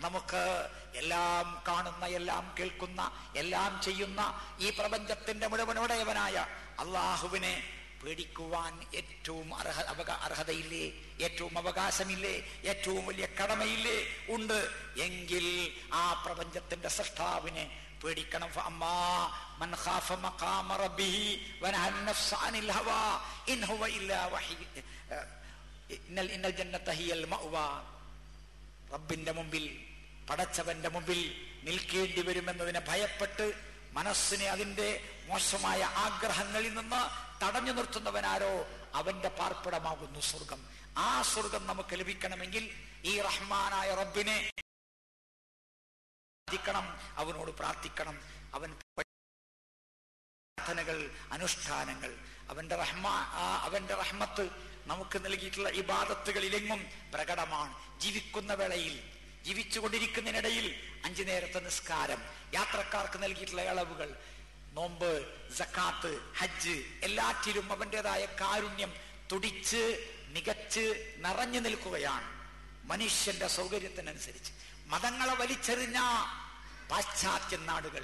നമുക്ക് എല്ലാം കാണുന്ന, എല്ലാം കേൾക്കുന്ന, എല്ലാം ചെയ്യുന്ന ഈ പ്രപഞ്ചത്തിന്റെ മുഴുവനുടയവനായ അള്ളാഹുവിനെ പേടിക്കുവാൻ ഏറ്റവും അർഹതയില്ലേ? ഏറ്റവും അവകാശമില്ലേ? ഏറ്റവും വലിയ കടമയില്ലേ? ഉണ്ട്. എങ്കിൽ ആ പ്രപഞ്ചത്തിന്റെ സൃഷ്ടാവിനെ പേടിക്കണം. മൻ ഖാഫ മഖാമ റബ്ബിഹി വനഹ നഫ്സ അനിൽ ഹവാ ഇൻ ഹുവ ഇല്ലാ വഹി ഇന്നൽ ജന്നത ഹിയൽ മഅവാ. റബ്ബിന്റെ മുമ്പിൽ, പടച്ചവന്റെ മുമ്പിൽ നിൽക്കേണ്ടി വരുമെന്നതിനെ ഭയപ്പെട്ട് മനസ്സിനെ അതിന്റെ മോശമായ ആഗ്രഹങ്ങളിൽ നിന്ന് തടഞ്ഞു നിർത്തുന്നവനാരോ അവന്റെ പാർപ്പിടമാകുന്നു സ്വർഗം. ആ സ്വർഗം നമുക്ക് ലഭിക്കണമെങ്കിൽ ഈ റഹ്മാനായ റബ്ബിനെ അവനോട് പ്രാർത്ഥിക്കണം. അവൻ പ്രാർത്ഥനകൾ, അനുഷ്ഠാനങ്ങൾ, അവന്റെ റഹ്മത്ത് നമുക്ക് നൽകിയിട്ടുള്ള ഇബാദത്തുകളിലെങ്ങും പ്രകടമാണ്. ജീവിക്കുന്ന വേളയിൽ, ജീവിച്ചുകൊണ്ടിരിക്കുന്നതിനിടയിൽ 5 നേരത്തെ നിസ്കാരം, യാത്രക്കാർക്ക് നൽകിയിട്ടുള്ള ഇളവുകൾ, നോമ്പ്, സക്കാത്ത്, ഹജ്ജ്, എല്ലാറ്റിലും അവന്റേതായ കാരുണ്യം തുടിച്ച് മികച്ച് നിറഞ്ഞു നിൽക്കുകയാണ്. മനുഷ്യന്റെ സൗകര്യത്തിനനുസരിച്ച് മതങ്ങളെ വലിച്ചെറിഞ്ഞ പാശ്ചാത്യ നാടുകൾ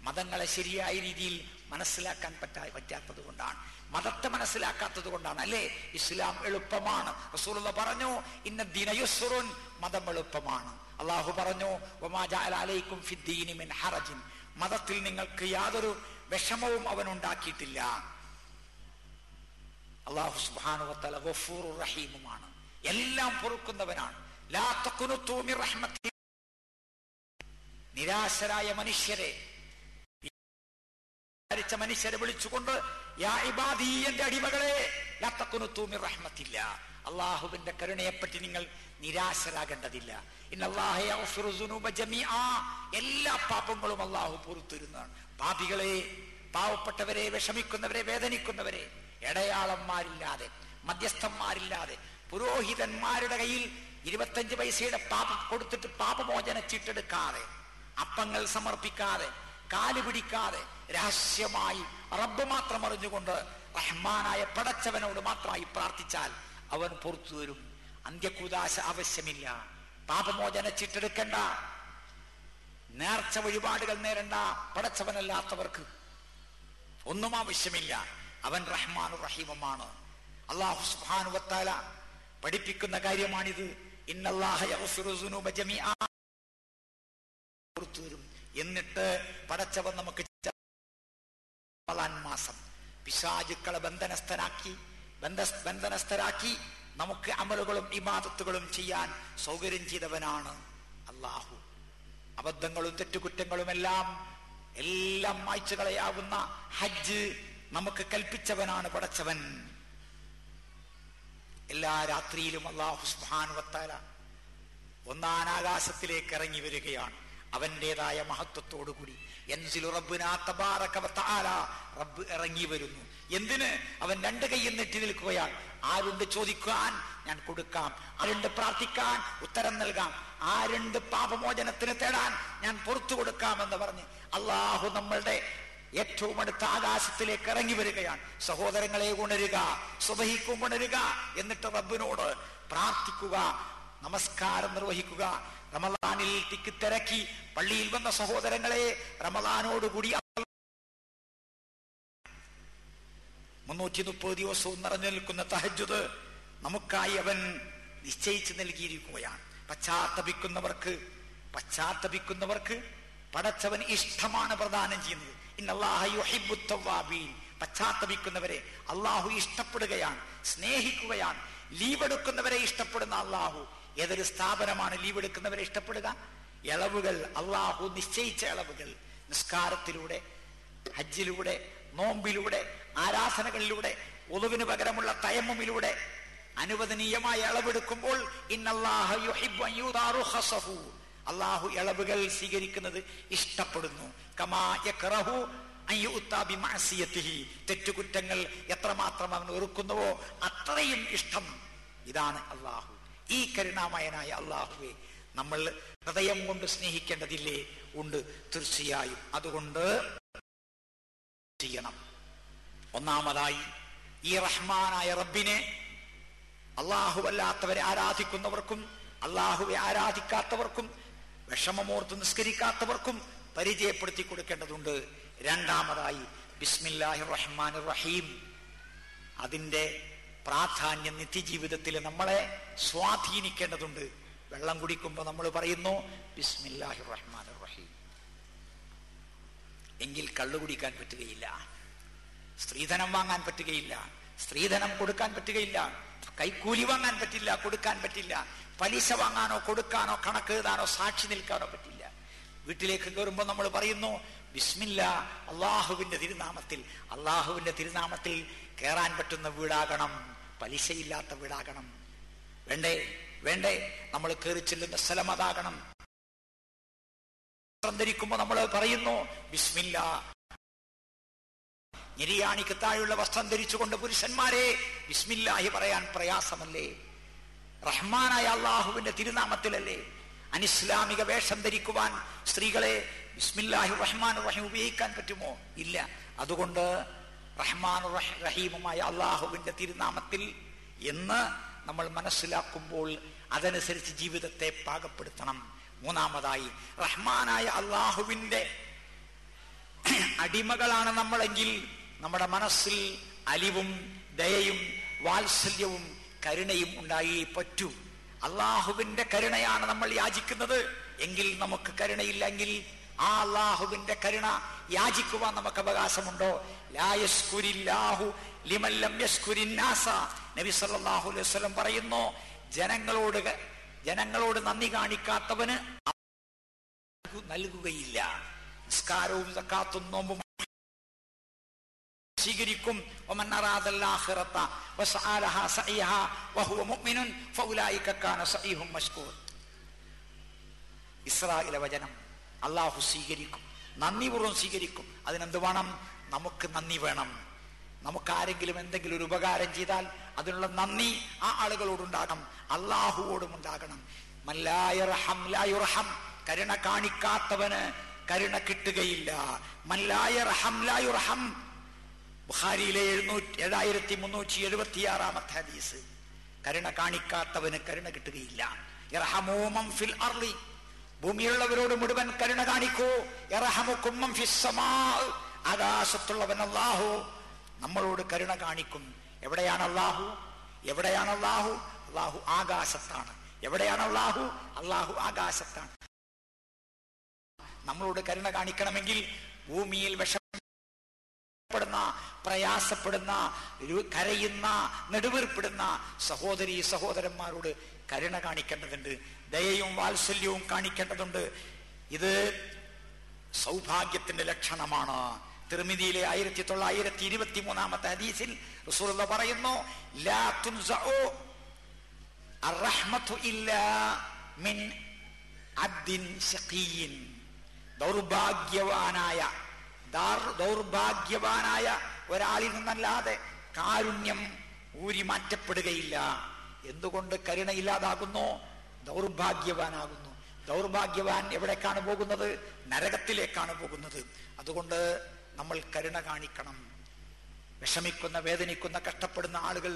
മതങ്ങളെ ശരിയായ രീതിയിൽ മനസ്സിലാക്കാൻ പറ്റാത്തത് കൊണ്ടാണ്, മതത്തെ മനസ്സിലാക്കാത്തത് കൊണ്ടാണ്. അല്ലേ? ഇസ്ലാം എളുപ്പമാണ്. റസൂലുള്ളാഹി പറഞ്ഞു, ഇന്ന ദീന യുസ്റുൻ, മതം എളുപ്പമാണ്. അള്ളാഹു പറഞ്ഞു, വമാ ജഅല അലൈക്കും ഫിദ്ദീനി മിൻ ഹറജിൻ, മതത്തിൽ നിങ്ങൾക്ക് യാതൊരു വിഷമവും അവൻ ഉണ്ടാക്കിയിട്ടില്ല. അള്ളാഹു സുബ്ഹാനഹു വ തആല ഗഫൂറുർ റഹീമുമാണ്, എല്ലാം പൊറുക്കുന്നവനാണ്. ലാ തഖ്നുതു മിർ റഹ്മത്തി, നിരാശരായ മനുഷ്യരെ വിളിച്ചുകൊണ്ട് യാ ഇബാദി, എന്റെ അടിമകളെ, ലാ തഖ്നുതു മിർ റഹ്മത്തില്ലാ, അള്ളാഹുവിന്റെ കരുണയെപ്പറ്റി നിങ്ങൾ നിരാശരാകേണ്ടതില്ല. ഇന്നല്ലാഹ യഗ്ഫിറു ദുനൂബ ജമീആ, എല്ലാ പാപങ്ങളും അള്ളാഹു പൊറുത്തിരുന്നതാണ്. പാപികളെ, പാവപ്പെട്ടവരെ, വിഷമിക്കുന്നവരെ, വേദനിക്കുന്നവരെ ഇടയാളന്മാരില്ലാതെ, മധ്യസ്ഥന്മാരില്ലാതെ, പുരോഹിതന്മാരുടെ കയ്യിൽ 25 പൈസയുടെ പാപം കൊടുത്തിട്ട് പാപമോചന ചീട്ടെടുക്കാതെ, അപ്പങ്ങൾ സമർപ്പിക്കാതെ, കാല് പിടിക്കാതെ, രഹസ്യമായി റബ്ബ് മാത്രം അറിഞ്ഞുകൊണ്ട് റഹ്മാനായ പടച്ചവനോട് മാത്രമായി പ്രാർത്ഥിച്ചാൽ അവൻ പുറത്തു വരും. അന്ത്യകൂദാശ ആവശ്യമില്ല, പാപമോചന ചീട്ടെടുക്കണ്ട, നേർച്ച വഴിപാടുകൾ നേരണ്ട. പടച്ചവനല്ലാത്തവർക്ക് ഒന്നും ആവശ്യമില്ല. അവൻ റഹ്മാനും റഹീമുമാണ്. അല്ലാഹു സുബ്ഹാനഹു വ തആല പഠിപ്പിക്കുന്ന കാര്യമാണിത്. ഇന്നല്ലാഹ യഗ്ഫിറു ദുനൂബ ജമീആ, കൊടുത്തു തരും. എന്നിട്ട് പടച്ചവൻ നമുക്ക് മാസം പിശാചുക്കളെ ബന്ധനസ്ഥരാക്കി നമുക്ക് അമലുകളും ഇബാദത്തുകളും ചെയ്യാൻ സൗകര്യം ചെയ്തവനാണ് അല്ലാഹു. അബദ്ധങ്ങളും തെറ്റുകുറ്റങ്ങളും എല്ലാം മായ്ച്ചു കളയാവുന്ന ഹജ്ജ് നമുക്ക് കൽപ്പിച്ചവനാണ് പടച്ചവൻ. എല്ലാ രാത്രിയിലും അല്ലാഹു സുബ്ഹാനഹു വ തആല ഒന്നാം ആകാശത്തിലേക്ക് ഇറങ്ങി വരികയാണ്. അവന്റേതായ മഹത്വത്തോടുകൂടി യൻസിലു റബ്ബുനാ തബാറക വ തആല, റബ്ബ് ഇറങ്ങി വരുന്നു. എന്തിന്? അവൻ രണ്ട് കൈയും നീട്ടി നിൽക്കുകയാണ്. ആരുണ്ട് ചോദിക്കാൻ ഞാൻ കൊടുക്കാം, ആരുണ്ട് പ്രാർത്ഥിക്കാൻ ഉത്തരം നൽകാം, ആരുണ്ട് പാപമോചനത്തിന് തേടാൻ ഞാൻ പുറത്തു കൊടുക്കാമെന്ന് പറഞ്ഞ് അള്ളാഹു നമ്മളുടെ ഏറ്റവും അടുത്ത ആകാശത്തിലേക്ക് ഇറങ്ങി വരികയാണ്. സഹോദരങ്ങളെ ഉണരുക, സുബഹിക്കും ഉണരുക, എന്നിട്ട് റബ്ബിനോട് പ്രാർത്ഥിക്കുക, നമസ്കാരം നിർവഹിക്കുക. റമളാനിൽ തിക്കിത്തിരക്കി പള്ളിയിൽ വന്ന സഹോദരങ്ങളെ റമളാനോടുകൂടി 330 ദിവസവും നിറഞ്ഞു നിൽക്കുന്ന തഹജ്ജുദ് നമുക്കായി അവൻ നിശ്ചയിച്ചു നൽകിയിരിക്കുകയാണ്. പശ്ചാത്തപിക്കുന്നവർക്ക് പടച്ചവൻ ഇഷ്ടമാണ് പ്രദാനം ചെയ്യുന്നത്. ഇന്നല്ലാഹ യുഹിബ്ബുത് തവ്വാബീൻ. പശ്ചാത്തപിക്കുന്നവരെ അള്ളാഹു ഇഷ്ടപ്പെടുകയാണ്, സ്നേഹിക്കുകയാണ്. ലീവ് എടുക്കുന്നവരെ ഇഷ്ടപ്പെടുന്ന അള്ളാഹു. ഏതൊരു സ്ഥാപനമാണ് ലീവ് എടുക്കുന്നവരെ ഇഷ്ടപ്പെടുക? ഇളവുകൾ, അള്ളാഹു നിശ്ചയിച്ച ഇളവുകൾ, നിസ്കാരത്തിലൂടെ, ഹജ്ജിലൂടെ, നോമ്പിലൂടെ, ആരാധനകളിലൂടെ, ഉളുവിന് പകരമുള്ള തയമ്മുമിലൂടെ അനുവദനീയമായ ഇളവെടുക്കുമ്പോൾ ഇന്നല്ലാഹ യുഹിബ്ബു അൻ യുദാ റുഖസഹു, അള്ളാഹു ഇളവുകൾ സ്വീകരിക്കുന്നത് ഇഷ്ടപ്പെടുന്നു. കമാ യക്റഹു അൻ യുഅ്താ ബിമഅസിയതിഹി, തെറ്റുകുറ്റങ്ങൾ എത്രമാത്രം അവൻ വെറുക്കുന്നുവോ അത്രയും ഇഷ്ടം. ഇതാണ് അള്ളാഹു. ഈ കരുണാമയനായ അള്ളാഹുവെ നമ്മൾ ഹൃദയം കൊണ്ട് സ്നേഹിക്കേണ്ടതില്ലേ? ഉണ്ട്, തീർച്ചയായും. അതുകൊണ്ട് ചെയ്യണം. ഒന്നാമതായി ഈ റഹ്മാനായ റബ്ബിനെ അല്ലാഹുവല്ലാത്തവരെ ആരാധിക്കുന്നവർക്കും അല്ലാഹുവെ ആരാധിക്കാത്തവർക്കും വിഷമമോർത്ത് നിസ്കരിക്കാത്തവർക്കും പരിചയപ്പെടുത്തി കൊടുക്കേണ്ടതുണ്ട്. രണ്ടാമതായി ബിസ്മില്ലാഹിർ റഹ്മാനിർ റഹീം, അതിന്റെ പ്രാധാന്യം നിത്യജീവിതത്തിൽ നമ്മളെ സ്വാധീനിക്കേണ്ടതുണ്ട്. വെള്ളം കുടിക്കുമ്പോൾ നമ്മൾ പറയുന്നു ബിസ്മില്ലാഹിർ റഹ്മാനിർ റഹീം, എങ്കിൽ കള്ളു കുടിക്കാൻ പറ്റുകയില്ല, സ്ത്രീധനം വാങ്ങാൻ പറ്റുകയില്ല, സ്ത്രീധനം കൊടുക്കാൻ പറ്റുകയില്ല, കൈക്കൂലി വാങ്ങാൻ പറ്റില്ല, കൊടുക്കാൻ പറ്റില്ല, പലിശ വാങ്ങാനോ കൊടുക്കാനോ കണക്കെഴുതാനോ സാക്ഷി നിൽക്കാനോ പറ്റില്ല. വീട്ടിലേക്ക് കയറുമ്പോൾ നമ്മൾ പറയുന്നു ബിസ്മില്ലാ, അള്ളാഹുവിന്റെ തിരുനാമത്തിൽ. അള്ളാഹുവിന്റെ തിരുനാമത്തിൽ കയറാൻ പറ്റുന്ന വീടാകണം, പലിശയില്ലാത്ത വീടാകണം. വേണ്ടേ നമ്മൾ കയറി ചെല്ലുന്ന സ്ഥലം അതാകണം. ധരിക്കുമ്പോൾ നമ്മൾ പറയുന്നു ബിസ്മില്ലാ. നിര്യാണിക്ക് താഴെയുള്ള വസ്ത്രം ധരിച്ചുകൊണ്ട് പുരുഷന്മാരെ ബിസ്മില്ലാഹി പറയാൻ പ്രയാസമല്ലേ? റഹ്മാനായ അള്ളാഹുവിന്റെ തിരുനാമത്തിലല്ലേ? അനിസ്ലാമിക വേഷം ധരിക്കുവാൻ സ്ത്രീകളെ ബിസ്മില്ലാഹി റഹ്മാൻ റഹീം ഉപയോഗിക്കാൻ പറ്റുമോ? ഇല്ല. അതുകൊണ്ട് റഹ്മാൻ റഹീമുമായ അള്ളാഹുവിന്റെ തിരുനാമത്തിൽ എന്ന് നമ്മൾ മനസ്സിലാക്കുമ്പോൾ അതനുസരിച്ച് ജീവിതത്തെ പാകപ്പെടുത്തണം. മൂന്നാമതായി റഹ്മാനായ അള്ളാഹുവിന്റെ അടിമകളാണ് നമ്മളെങ്കിൽ നമ്മുടെ മനസ്സിൽ അലിവും ദയയും വാത്സല്യവും കരുണയും ഉണ്ടായി പറ്റൂ. അള്ളാഹുവിന്റെ കരുണയാണ് നമ്മൾ യാചിക്കുന്നത് എങ്കിൽ നമുക്ക് കരുണയില്ലെങ്കിൽ ആ അള്ളാഹുവിന്റെ കരുണ യാചിക്കുവാൻ നമുക്ക് അവകാശമുണ്ടോ? ലാ യസ്കുരില്ലാഹു ലിമൻ ലം യസ്കുരിന്നാസ. നബി സല്ലല്ലാഹു അലൈഹി വസല്ലം പറയുന്നു, ജനങ്ങളോട് നന്ദി കാണിക്കാത്തവന് നൽകുകയില്ല. നിസ്കാരവും സക്കാത്തും നോമ്പും സ്വീകരിക്കും. വമൻ അറാദൽ ആഖിറത വസഅലഹാ സഅയഹാ വഹുവ മുഅ്മിനുൻ ഫഉലൈക കാന സഅയ്ഹും മശ്കൂർ. ഇസ്രായേൽ വചനം അല്ലാഹു സ്വീകരിക്കും, നന്ദിപൂർവ്വം സ്വീകരിക്കും. അതിനെന്ത് വേണം? നമുക്ക് നന്ദി വേണം. നമുക്ക് ആരെങ്കിലും എന്തെങ്കിലും ഒരു ഉപകാരം ചെയ്താൽ അതിനുള്ള നന്ദി ആ ആളുകളോടുണ്ടാകണം, അള്ളാഹുവോടും ഉണ്ടാകണം. മല്ലായർഹം ലായുർഹം, കരുണ കാണിക്കാത്തവന് കരുണ കിട്ടുകയില്ല. മല്ലായർഹം ലായുർഹം, ബുഖാരിയിലെ 7376 ഹദീസ്. കരുണ കാണിക്കാത്തവന് കരുണ കിട്ടുകയില്ല. യർഹമൂ മൻ ഫിൽ അർളി, ഭൂമിയുള്ളവരോട് മുഴുവൻ കരുണ കാണിക്കൂ. യർഹമുക്കും മൻ ഫിസ് സമാ, ആകാശത്തുള്ളവൻ അല്ലാഹു നമ്മളോട് കരുണ കാണിക്കും. എവിടെയാണ് അല്ലാഹു? അല്ലാഹു ആകാശത്താണ്. എവിടെയാണ് അല്ലാഹു? അല്ലാഹു ആകാശത്താണ്. നമ്മളോട് കരുണ കാണിക്കണമെങ്കിൽ ഭൂമിയിൽ വിഷമപ്പെടുന്ന, പ്രയാസപ്പെടുന്ന, കരയുന്ന, നെടുവീർപ്പെടുന്ന സഹോദരീ സഹോദരന്മാരോട് കരുണ കാണിക്കേണ്ടതുണ്ട്, ദയയും വാത്സല്യവും കാണിക്കേണ്ടതുണ്ട്. ഇത് സൗഭാഗ്യത്തിന്റെ ലക്ഷണമാണ്. തിർമിദിയിലെ 1923 ഹദീസിൽ റസൂലുള്ളാഹി പറയുന്നു, ലാ തുൻസഉ അർറഹ്മതു ഇല്ലാ മിൻ അബ്ദിൻ ശഖീൻ. ദൗർഭാഗ്യവാനായ ഒരാളിൽ നിന്നല്ലാതെ കാരുണ്യം ഊരി മാറ്റപ്പെടുകയില്ല. എന്തുകൊണ്ട് കരുണയില്ലാതാകുന്നു? ദൗർഭാഗ്യവാനാകുന്നു. ദൗർഭാഗ്യവാൻ എവിടേക്കാണ് പോകുന്നത്? നരകത്തിലേക്കാണ് പോകുന്നത്. അതുകൊണ്ട് നമ്മൾ കരുണ കാണിക്കണം. വിഷമിക്കുന്ന, വേദനിക്കുന്ന, കഷ്ടപ്പെടുന്ന ആളുകൾ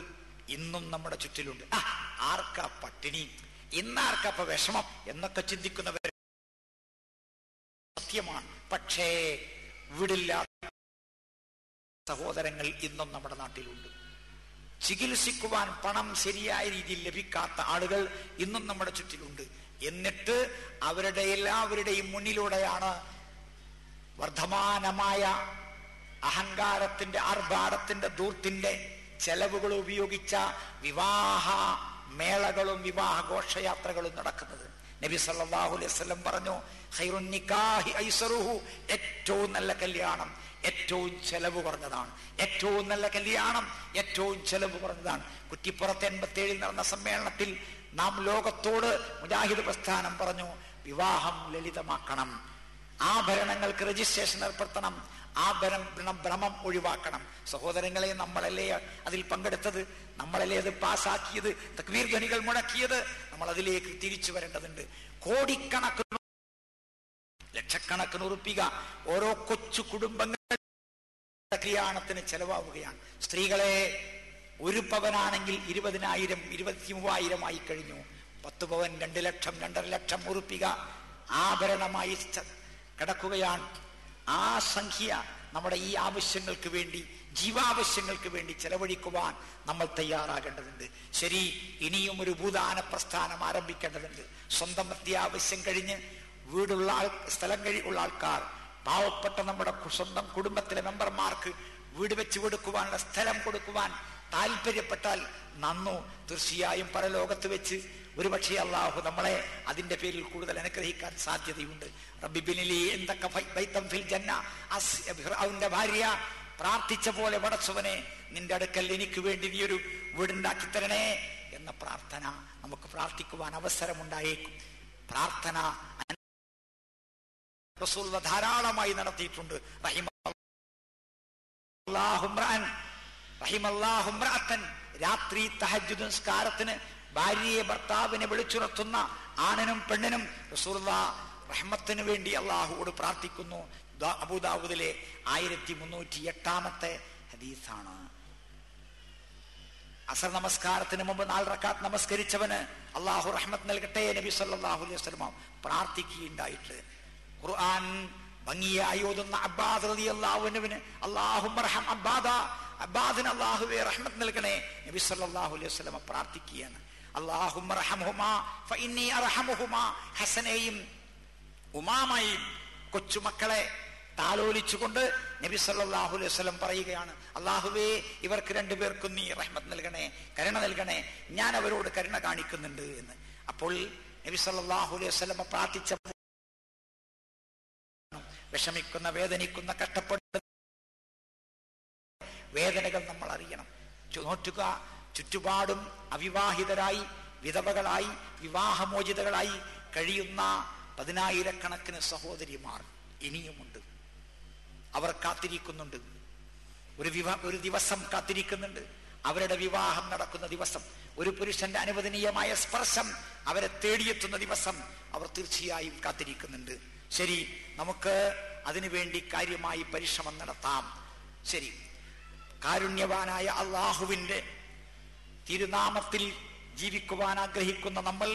ഇന്നും നമ്മുടെ ചുറ്റിലുണ്ട്. ആർക്കാ പട്ടിണി, ഇന്നാർക്കപ്പ വിഷമം എന്നൊക്കെ ചിന്തിക്കുന്നവർ സത്യമാണ്. പക്ഷേ വിടില്ലാത്ത സഹോദരങ്ങൾ ഇന്നും നമ്മുടെ നാട്ടിലുണ്ട്. ചികിത്സിക്കുവാൻ പണം ശരിയായ രീതിയിൽ ലഭിക്കാത്ത ആളുകൾ ഇന്നും നമ്മുടെ ചുറ്റിലുണ്ട്. എന്നിട്ട് അവരുടെ എല്ലാവരുടെയും മുന്നിലൂടെയാണ് വർദ്ധമാനമായ അഹങ്കാരത്തിന്റെ, ആർഭാടത്തിന്റെ, ധൂർത്തിന്റെ ചെലവുകൾ ഉപയോഗിച്ച വിവാഹ മേളകളും വിവാഹ ഘോഷയാത്രകളും നടക്കുന്നത്. നബി സല്ലല്ലാഹു അലൈഹി വസല്ലം പറഞ്ഞു, ഖൈറുൻ നിക്കാഹി ഐസറുഹു, ഏറ്റവും നല്ല കല്യാണം ഏറ്റവും ചെലവ് കുറഞ്ഞതാണ്. ഏറ്റവും നല്ല കല്യാണം ഏറ്റവും ചെലവ് കുറഞ്ഞതാണ്. കുറ്റിപ്പുറത്ത് 87 നടന്ന സമ്മേളനത്തിൽ നാം ലോകത്തോട് മുജാഹിദ് പ്രസ്ഥാനം പറഞ്ഞു, വിവാഹം ലളിതമാക്കണം, ആഭരണങ്ങൾക്ക് രജിസ്ട്രേഷൻ ഏർപ്പെടുത്തണം, ഭ്രമം ഒഴിവാക്കണം. സഹോദരങ്ങളെ, നമ്മളല്ലേ അതിൽ പങ്കെടുത്തത്, നമ്മളല്ലേ അത് പാസ്സാക്കിയത്, തക്ബീർ ധ്വനികൾ മുഴക്കിയത്. നമ്മൾ അതിലേക്ക് തിരിച്ചു വരേണ്ടതുണ്ട്. കോടിക്കണക്കിന്, ലക്ഷക്കണക്കിന് ഉറുപ്പിക ഓരോ കൊച്ചു കുടുംബങ്ങൾ കല്യാണത്തിന് ചെലവാവുകയാണ്. സ്ത്രീകളെ, 1 പവനാണെങ്കിൽ 20,000, 23,000 ആയി കഴിഞ്ഞു. 10 പവൻ 2 ലക്ഷം, 2.5 ലക്ഷം ഉറുപ്പിക ആഭരണമായി കിടക്കുകയാണ്. ആ സംഖ്യ നമ്മുടെ ഈ ആവശ്യങ്ങൾക്ക് വേണ്ടി, ജീവാവശ്യങ്ങൾക്ക് വേണ്ടി ചെലവഴിക്കുവാൻ നമ്മൾ തയ്യാറാകേണ്ടതുണ്ട്. ശരി, ഇനിയും ഒരു ഭൂദാന പ്രസ്ഥാനം ആരംഭിക്കേണ്ടതുണ്ട്. സ്വന്തം അത്യാവശ്യം കഴിഞ്ഞ് വീടുള്ള സ്ഥലം ഉള്ള ആൾക്കാർ, പാവപ്പെട്ട നമ്മുടെ സ്വന്തം കുടുംബത്തിലെ മെമ്പർമാർക്ക് വീട് വെച്ച് കൊടുക്കുവാനുള്ള സ്ഥലം കൊടുക്കുവാൻ താല്പര്യപ്പെട്ടാൽ നന്നു. തീർച്ചയായും പരലോകത്ത് വെച്ച് ഒരുപക്ഷെ അള്ളാഹു നമ്മളെ അതിന്റെ പേരിൽ കൂടുതൽ അനുഗ്രഹിക്കാൻ സാധ്യതയുണ്ട്. അവന്റെ ഭാര്യ പ്രാർത്ഥിച്ച പോലെ, പടച്ചവനെ നിന്റെ അടുക്കൽ എനിക്ക് വേണ്ടി നീ ഒരു വീടുണ്ടാക്കി തരണേ എന്ന പ്രാർത്ഥന നമുക്ക് പ്രാർത്ഥിക്കുവാൻ അവസരമുണ്ടായേക്കും. പ്രാർത്ഥന റസൂലുള്ളാഹി ധാരാളമായി നടത്തിയിട്ടുണ്ട്. രാത്രി തഹജ്ജുദ് നിസ്കാരത്തിന് ഭാര്യയെ, ഭർത്താവിനെ വിളിച്ചുണർത്തുന്ന ആണിനും പെണ്ണിനും റസൂലുള്ളാഹി റഹ്മത്തിന് വേണ്ടി അള്ളാഹുവോട് പ്രാർത്ഥിക്കുന്നു. അബൂദാവൂദിലെ 1308 ഹദീസാണ്. അസർ നമസ്കാരത്തിന് മുമ്പ് 4 റക്അത്ത് നമസ്കരിച്ചവന് അള്ളാഹു റഹ്മത്ത് നൽകട്ടെ നബി സല്ലല്ലാഹു അലൈഹി വസല്ലം പ്രാർത്ഥിക്കുകയുണ്ടായിട്ട്. ഖുർആൻ ഭംഗിയായി ഓതുന്ന അബ്ബാദ് റളിയല്ലാഹു അൻഹുവിന് അല്ലാഹുമ്മർഹം അബ്ബാദിന് അല്ലാഹുവേ റഹ്മത്ത് നൽകണേ നബി സല്ലല്ലാഹു അലൈഹി വസല്ലം പ്രാർത്ഥിക്കുകയാണ്. അല്ലാഹുമ്മർഹംഹുമാ ഫഇന്നി അർഹമുഹുമാ. ഹസനെയും ഉമാമയും കൊച്ചുമക്കളെ താലോലിച്ചുകൊണ്ട് നബി സല്ലല്ലാഹു അലൈഹി വസല്ലം പറയുകയാണ്, അല്ലാഹുവേ ഇവർക്ക് 2 പേർക്കും നീ റഹ്മത്ത് നൽകണേ, കരുണ നൽകണേ, ഞാൻ അവരോട് കരുണ കാണിക്കുന്നുണ്ട് എന്ന്. അപ്പോൾ നബി സല്ലല്ലാഹു അലൈഹി വസല്ലം പ്രാർത്ഥിച്ച വിഷമിക്കുന്ന, വേദനിക്കുന്ന, കഷ്ടപ്പെടുന്ന വേദനകൾ നമ്മൾ അറിയണം. നോറ്റുക, ചുറ്റുപാടും അവിവാഹിതരായി, വിധവകളായി, വിവാഹമോചിതകളായി കഴിയുന്ന 10,000-കണക്കിന് സഹോദരിമാർ ഇനിയുമുണ്ട്. അവർ കാത്തിരിക്കുന്നുണ്ട്. ഒരു ദിവസം കാത്തിരിക്കുന്നുണ്ട്. അവരുടെ വിവാഹം നടക്കുന്ന ദിവസം, ഒരു പുരുഷന്റെ അനുവദനീയമായ സ്പർശം അവരെ തേടിയെത്തുന്ന ദിവസം അവർ തീർച്ചയായും കാത്തിരിക്കുന്നുണ്ട്. ശരി, നമുക്ക് അതിനുവേണ്ടി കാര്യമായി പരിശ്രമം നടത്താം. ശരി, കാരുണ്യവാനായ അള്ളാഹുവിന്റെ തിരുനാമത്തിൽ ജീവിക്കുവാൻ ആഗ്രഹിക്കുന്ന നമ്മൾ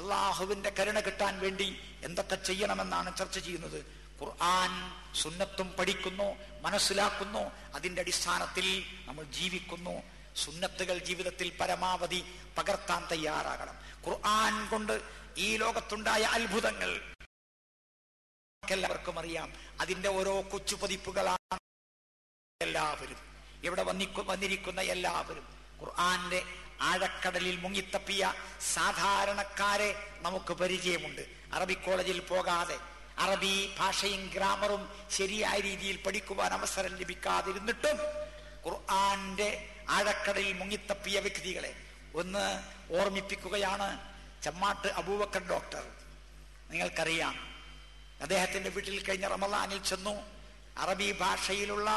അള്ളാഹുവിന്റെ കരുണ കിട്ടാൻ വേണ്ടി എന്തൊക്കെ ചെയ്യണമെന്നാണ് ചർച്ച ചെയ്യുന്നത്. ഖുർആൻ സുന്നത്തും പഠിക്കുന്നു, മനസ്സിലാക്കുന്നു, അതിന്റെ അടിസ്ഥാനത്തിൽ നമ്മൾ ജീവിക്കുന്നു. സുന്നത്തുകൾ ജീവിതത്തിൽ പരമാവധി പകർത്താൻ തയ്യാറാകണം. ഖുർആൻ കൊണ്ട് ഈ ലോകത്തുണ്ടായ അത്ഭുതങ്ങൾ എല്ലാവർക്കും അറിയാം. അതിന്റെ ഓരോ കൊച്ചു പതിപ്പുകളാണ്. എല്ലാവരും ഇവിടെ വന്നിരിക്കുന്ന എല്ലാവരും ഖുർആന്റെ ആഴക്കടലിൽ മുങ്ങിത്തപ്പിയ സാധാരണക്കാരെ നമുക്ക് പരിചയമുണ്ട്. അറബി കോളേജിൽ പോകാതെ അറബി ഭാഷയും ഗ്രാമറും ശരിയായ രീതിയിൽ പഠിക്കുവാൻ അവസരം ലഭിക്കാതിരുന്നിട്ടും ഖുർആന്റെ ആഴക്കടലിൽ മുങ്ങിത്തപ്പിയ വ്യക്തികളെ ഒന്ന് ഓർമ്മിപ്പിക്കുകയാണ്. ചമ്മാട്ട് അബൂബക്കർ ഡോക്ടർ, നിങ്ങൾക്കറിയാം, അദ്ദേഹത്തിന്റെ വീട്ടിൽ കഴിഞ്ഞ റമളാനിൽ ചെന്നു. അറബി ഭാഷയിലുള്ള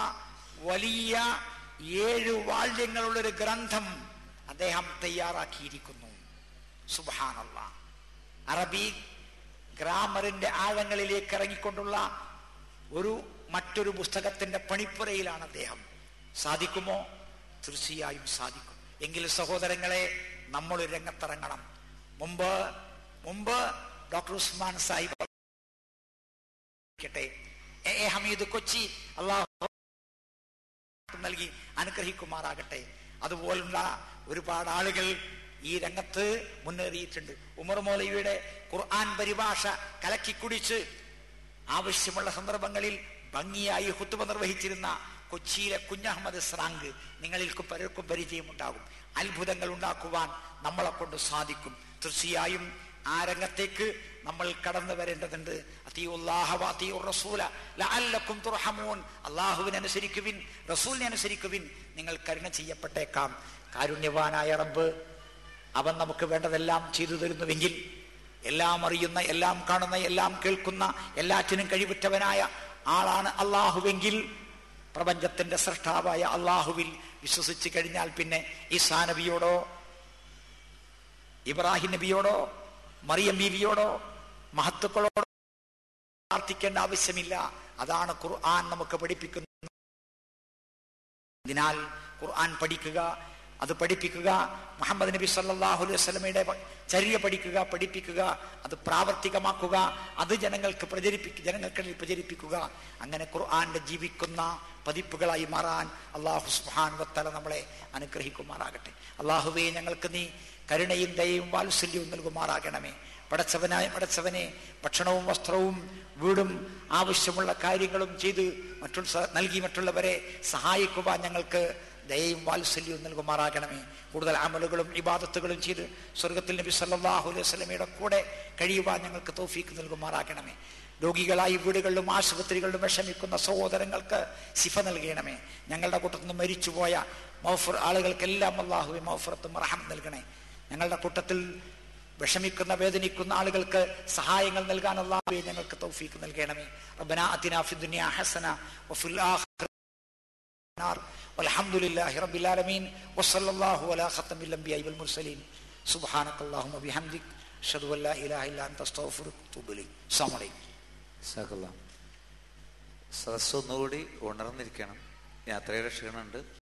വലിയ 7 വാള്യങ്ങളുള്ളൊരു ഗ്രന്ഥം അദ്ദേഹം തയ്യാറാക്കിയിരിക്കുന്നു. സുബ്ഹാനല്ലാഹ്. അറബി ഗ്രാമറിന്റെ ആഴങ്ങളിലേക്ക് ഇറങ്ങിക്കൊണ്ടുള്ള മറ്റൊരു പുസ്തകത്തിന്റെ പണിപ്പുരയിലാണ് അദ്ദേഹം. സാധിക്കുമോ? തീർച്ചയായും സാധിക്കും. എങ്കിൽ സഹോദരങ്ങളെ, നമ്മൾ രംഗത്തിറങ്ങണം. മുമ്പ് ഡോക്ടർ ഉസ്മാൻ സാഹിബ് ഹമീദ് കൊച്ചി അള്ളാഹു നൽകി അനുഗ്രഹിക്കുമാറാകട്ടെ. അതുപോലുള്ള ഒരുപാട് ആളുകൾ ഈ രംഗത്ത് മുന്നേറിയിട്ടുണ്ട്. ഉമർ മൗലവിയുടെ ഖുർആൻ പരിഭാഷ കലക്കിക്കുടിച്ച് ആവശ്യമുള്ള സന്ദർഭങ്ങളിൽ ഭംഗിയായി ഹുത്തുബ നിർവഹിച്ചിരുന്ന കൊച്ചിയിലെ കുഞ്ഞഹമ്മദ് സ്രാങ്ക് നിങ്ങളിൽ പലർക്കും പരിചയമുണ്ടാകും. അത്ഭുതങ്ങൾ ഉണ്ടാക്കുവാൻ നമ്മളെ കൊണ്ട് സാധിക്കും. തീർച്ചയായും ആ രംഗത്തേക്ക് നമ്മൾ കടന്നു വരേണ്ടതുണ്ട്. അല്ലാഹുവിനെ അനുസരിക്കുവിൻ, റസൂലിനെ അനുസരിക്കുവിൻ, നിങ്ങൾ കരുണ ചെയ്യപ്പെട്ടേക്കാം. കാരുണ്യവാനായ റബ്ബ് അവൻ നമുക്ക് വേണ്ടതെല്ലാം ചെയ്തു തരുന്നുവെങ്കിൽ, എല്ലാം അറിയുന്ന, എല്ലാം കാണുന്ന, എല്ലാം കേൾക്കുന്ന, എല്ലാറ്റിനും കഴിവുറ്റവനായ ആളാണ് അള്ളാഹുവെങ്കിൽ, പ്രപഞ്ചത്തിന്റെ സൃഷ്ടാവായ അള്ളാഹുവിൽ വിശ്വസിച്ച് കഴിഞ്ഞാൽ പിന്നെ ഈസാ നബിയോടോ ഇബ്രാഹിം നബിയോടോ മറിയം ബീവിയോടോ മഹത്തുക്കളോടോ പ്രാർത്ഥിക്കേണ്ട ആവശ്യമില്ല. അതാണ് ഖുർആൻ നമുക്ക് പഠിപ്പിക്കുന്നത്. അതിനാൽ ഖുർആൻ പഠിക്കുക, അത് പഠിപ്പിക്കുക, മുഹമ്മദ് നബി സല്ലല്ലാഹു അലൈഹി വസല്ലമയുടെ ചര്യ പഠിപ്പിക്കുക, അത് പ്രാവർത്തികമാക്കുക, അത് ജനങ്ങൾക്കിടയിൽ പ്രചരിപ്പിക്കുക. അങ്ങനെ ഖുർആന്റെ ജീവിക്കുന്ന പതിപ്പുകളായി മാറാൻ അല്ലാഹു സുബ്ഹാനഹു വ തആല നമ്മളെ അനുഗ്രഹിക്കുമാറാകട്ടെ. അല്ലാഹുവേ, ഞങ്ങൾക്ക് നീ കരുണയും ദയയും വാത്സല്യവും നൽകുമാറാകണമേ. പടച്ചവനെ, ഭക്ഷണവും വസ്ത്രവും വീടും ആവശ്യമുള്ള കാര്യങ്ങളും ചെയ്ത് നൽകി മറ്റുള്ളവരെ സഹായിക്കുവാൻ ഞങ്ങൾക്ക് ദയയും വാത്സല്യവും നൽകുമാറാകണമേ. കൂടുതൽ അമലുകളും ഇബാദത്തുകളും ചെയ്ത് സ്വർഗത്തിൽ നബി സല്ലല്ലാഹു അലൈഹി വസല്ലമയുടെ കൂടെ കഴിയുവാൻ ഞങ്ങൾക്ക് തൗഫീക്ക് നൽകുമാറാകണമേ. രോഗികളായി വീടുകളിലും ആശുപത്രികളിലും വിഷമിക്കുന്ന സഹോദരങ്ങൾക്ക് ശിഫ നൽകണമേ. ഞങ്ങളുടെ കൂട്ടത്തിൽ നിന്ന് മരിച്ചുപോയ ആളുകൾക്കെല്ലാം അല്ലാഹുവേ മഗ്ഫിറത്തും റഹ്മത്തും നൽകണേ. ഞങ്ങളുടെ കൂട്ടത്തിൽ വിഷമിക്കുന്ന, വേദനിക്കുന്ന ആളുകൾക്ക് സഹായങ്ങൾ നൽകാൻ അല്ലാഹുവേ ഞങ്ങൾക്ക് തൗഫീക്ക് നൽകണമേ. റബ്ബനാ അതിനാ ഫിദ്ദുനിയാ ഹസന വഫിൽ ആഖിറതി നാർ വൽഹംദുലില്ലാഹി റബ്ബിൽ ആലമീൻ വസല്ലല്ലാഹു അലാ ഖത്തമിൽ അംബിയാഇ വൽ മുർസലീൻ സുബ്ഹാനകല്ലാഹുമ്മ ബിഹംദിക അഷ്ഹദു അൻ ലാ ഇലാഹ ഇല്ലാ അൻത അസ്തഗ്ഫിറുക വഅതൂബു ഇലൈക്. അസ്സലാമു അലൈക്കും. സദസ്സ് ഒന്നുകൂടി ഉണർന്നിരിക്കണം. യാത്രയുടെ ക്ഷീണമുണ്ട്.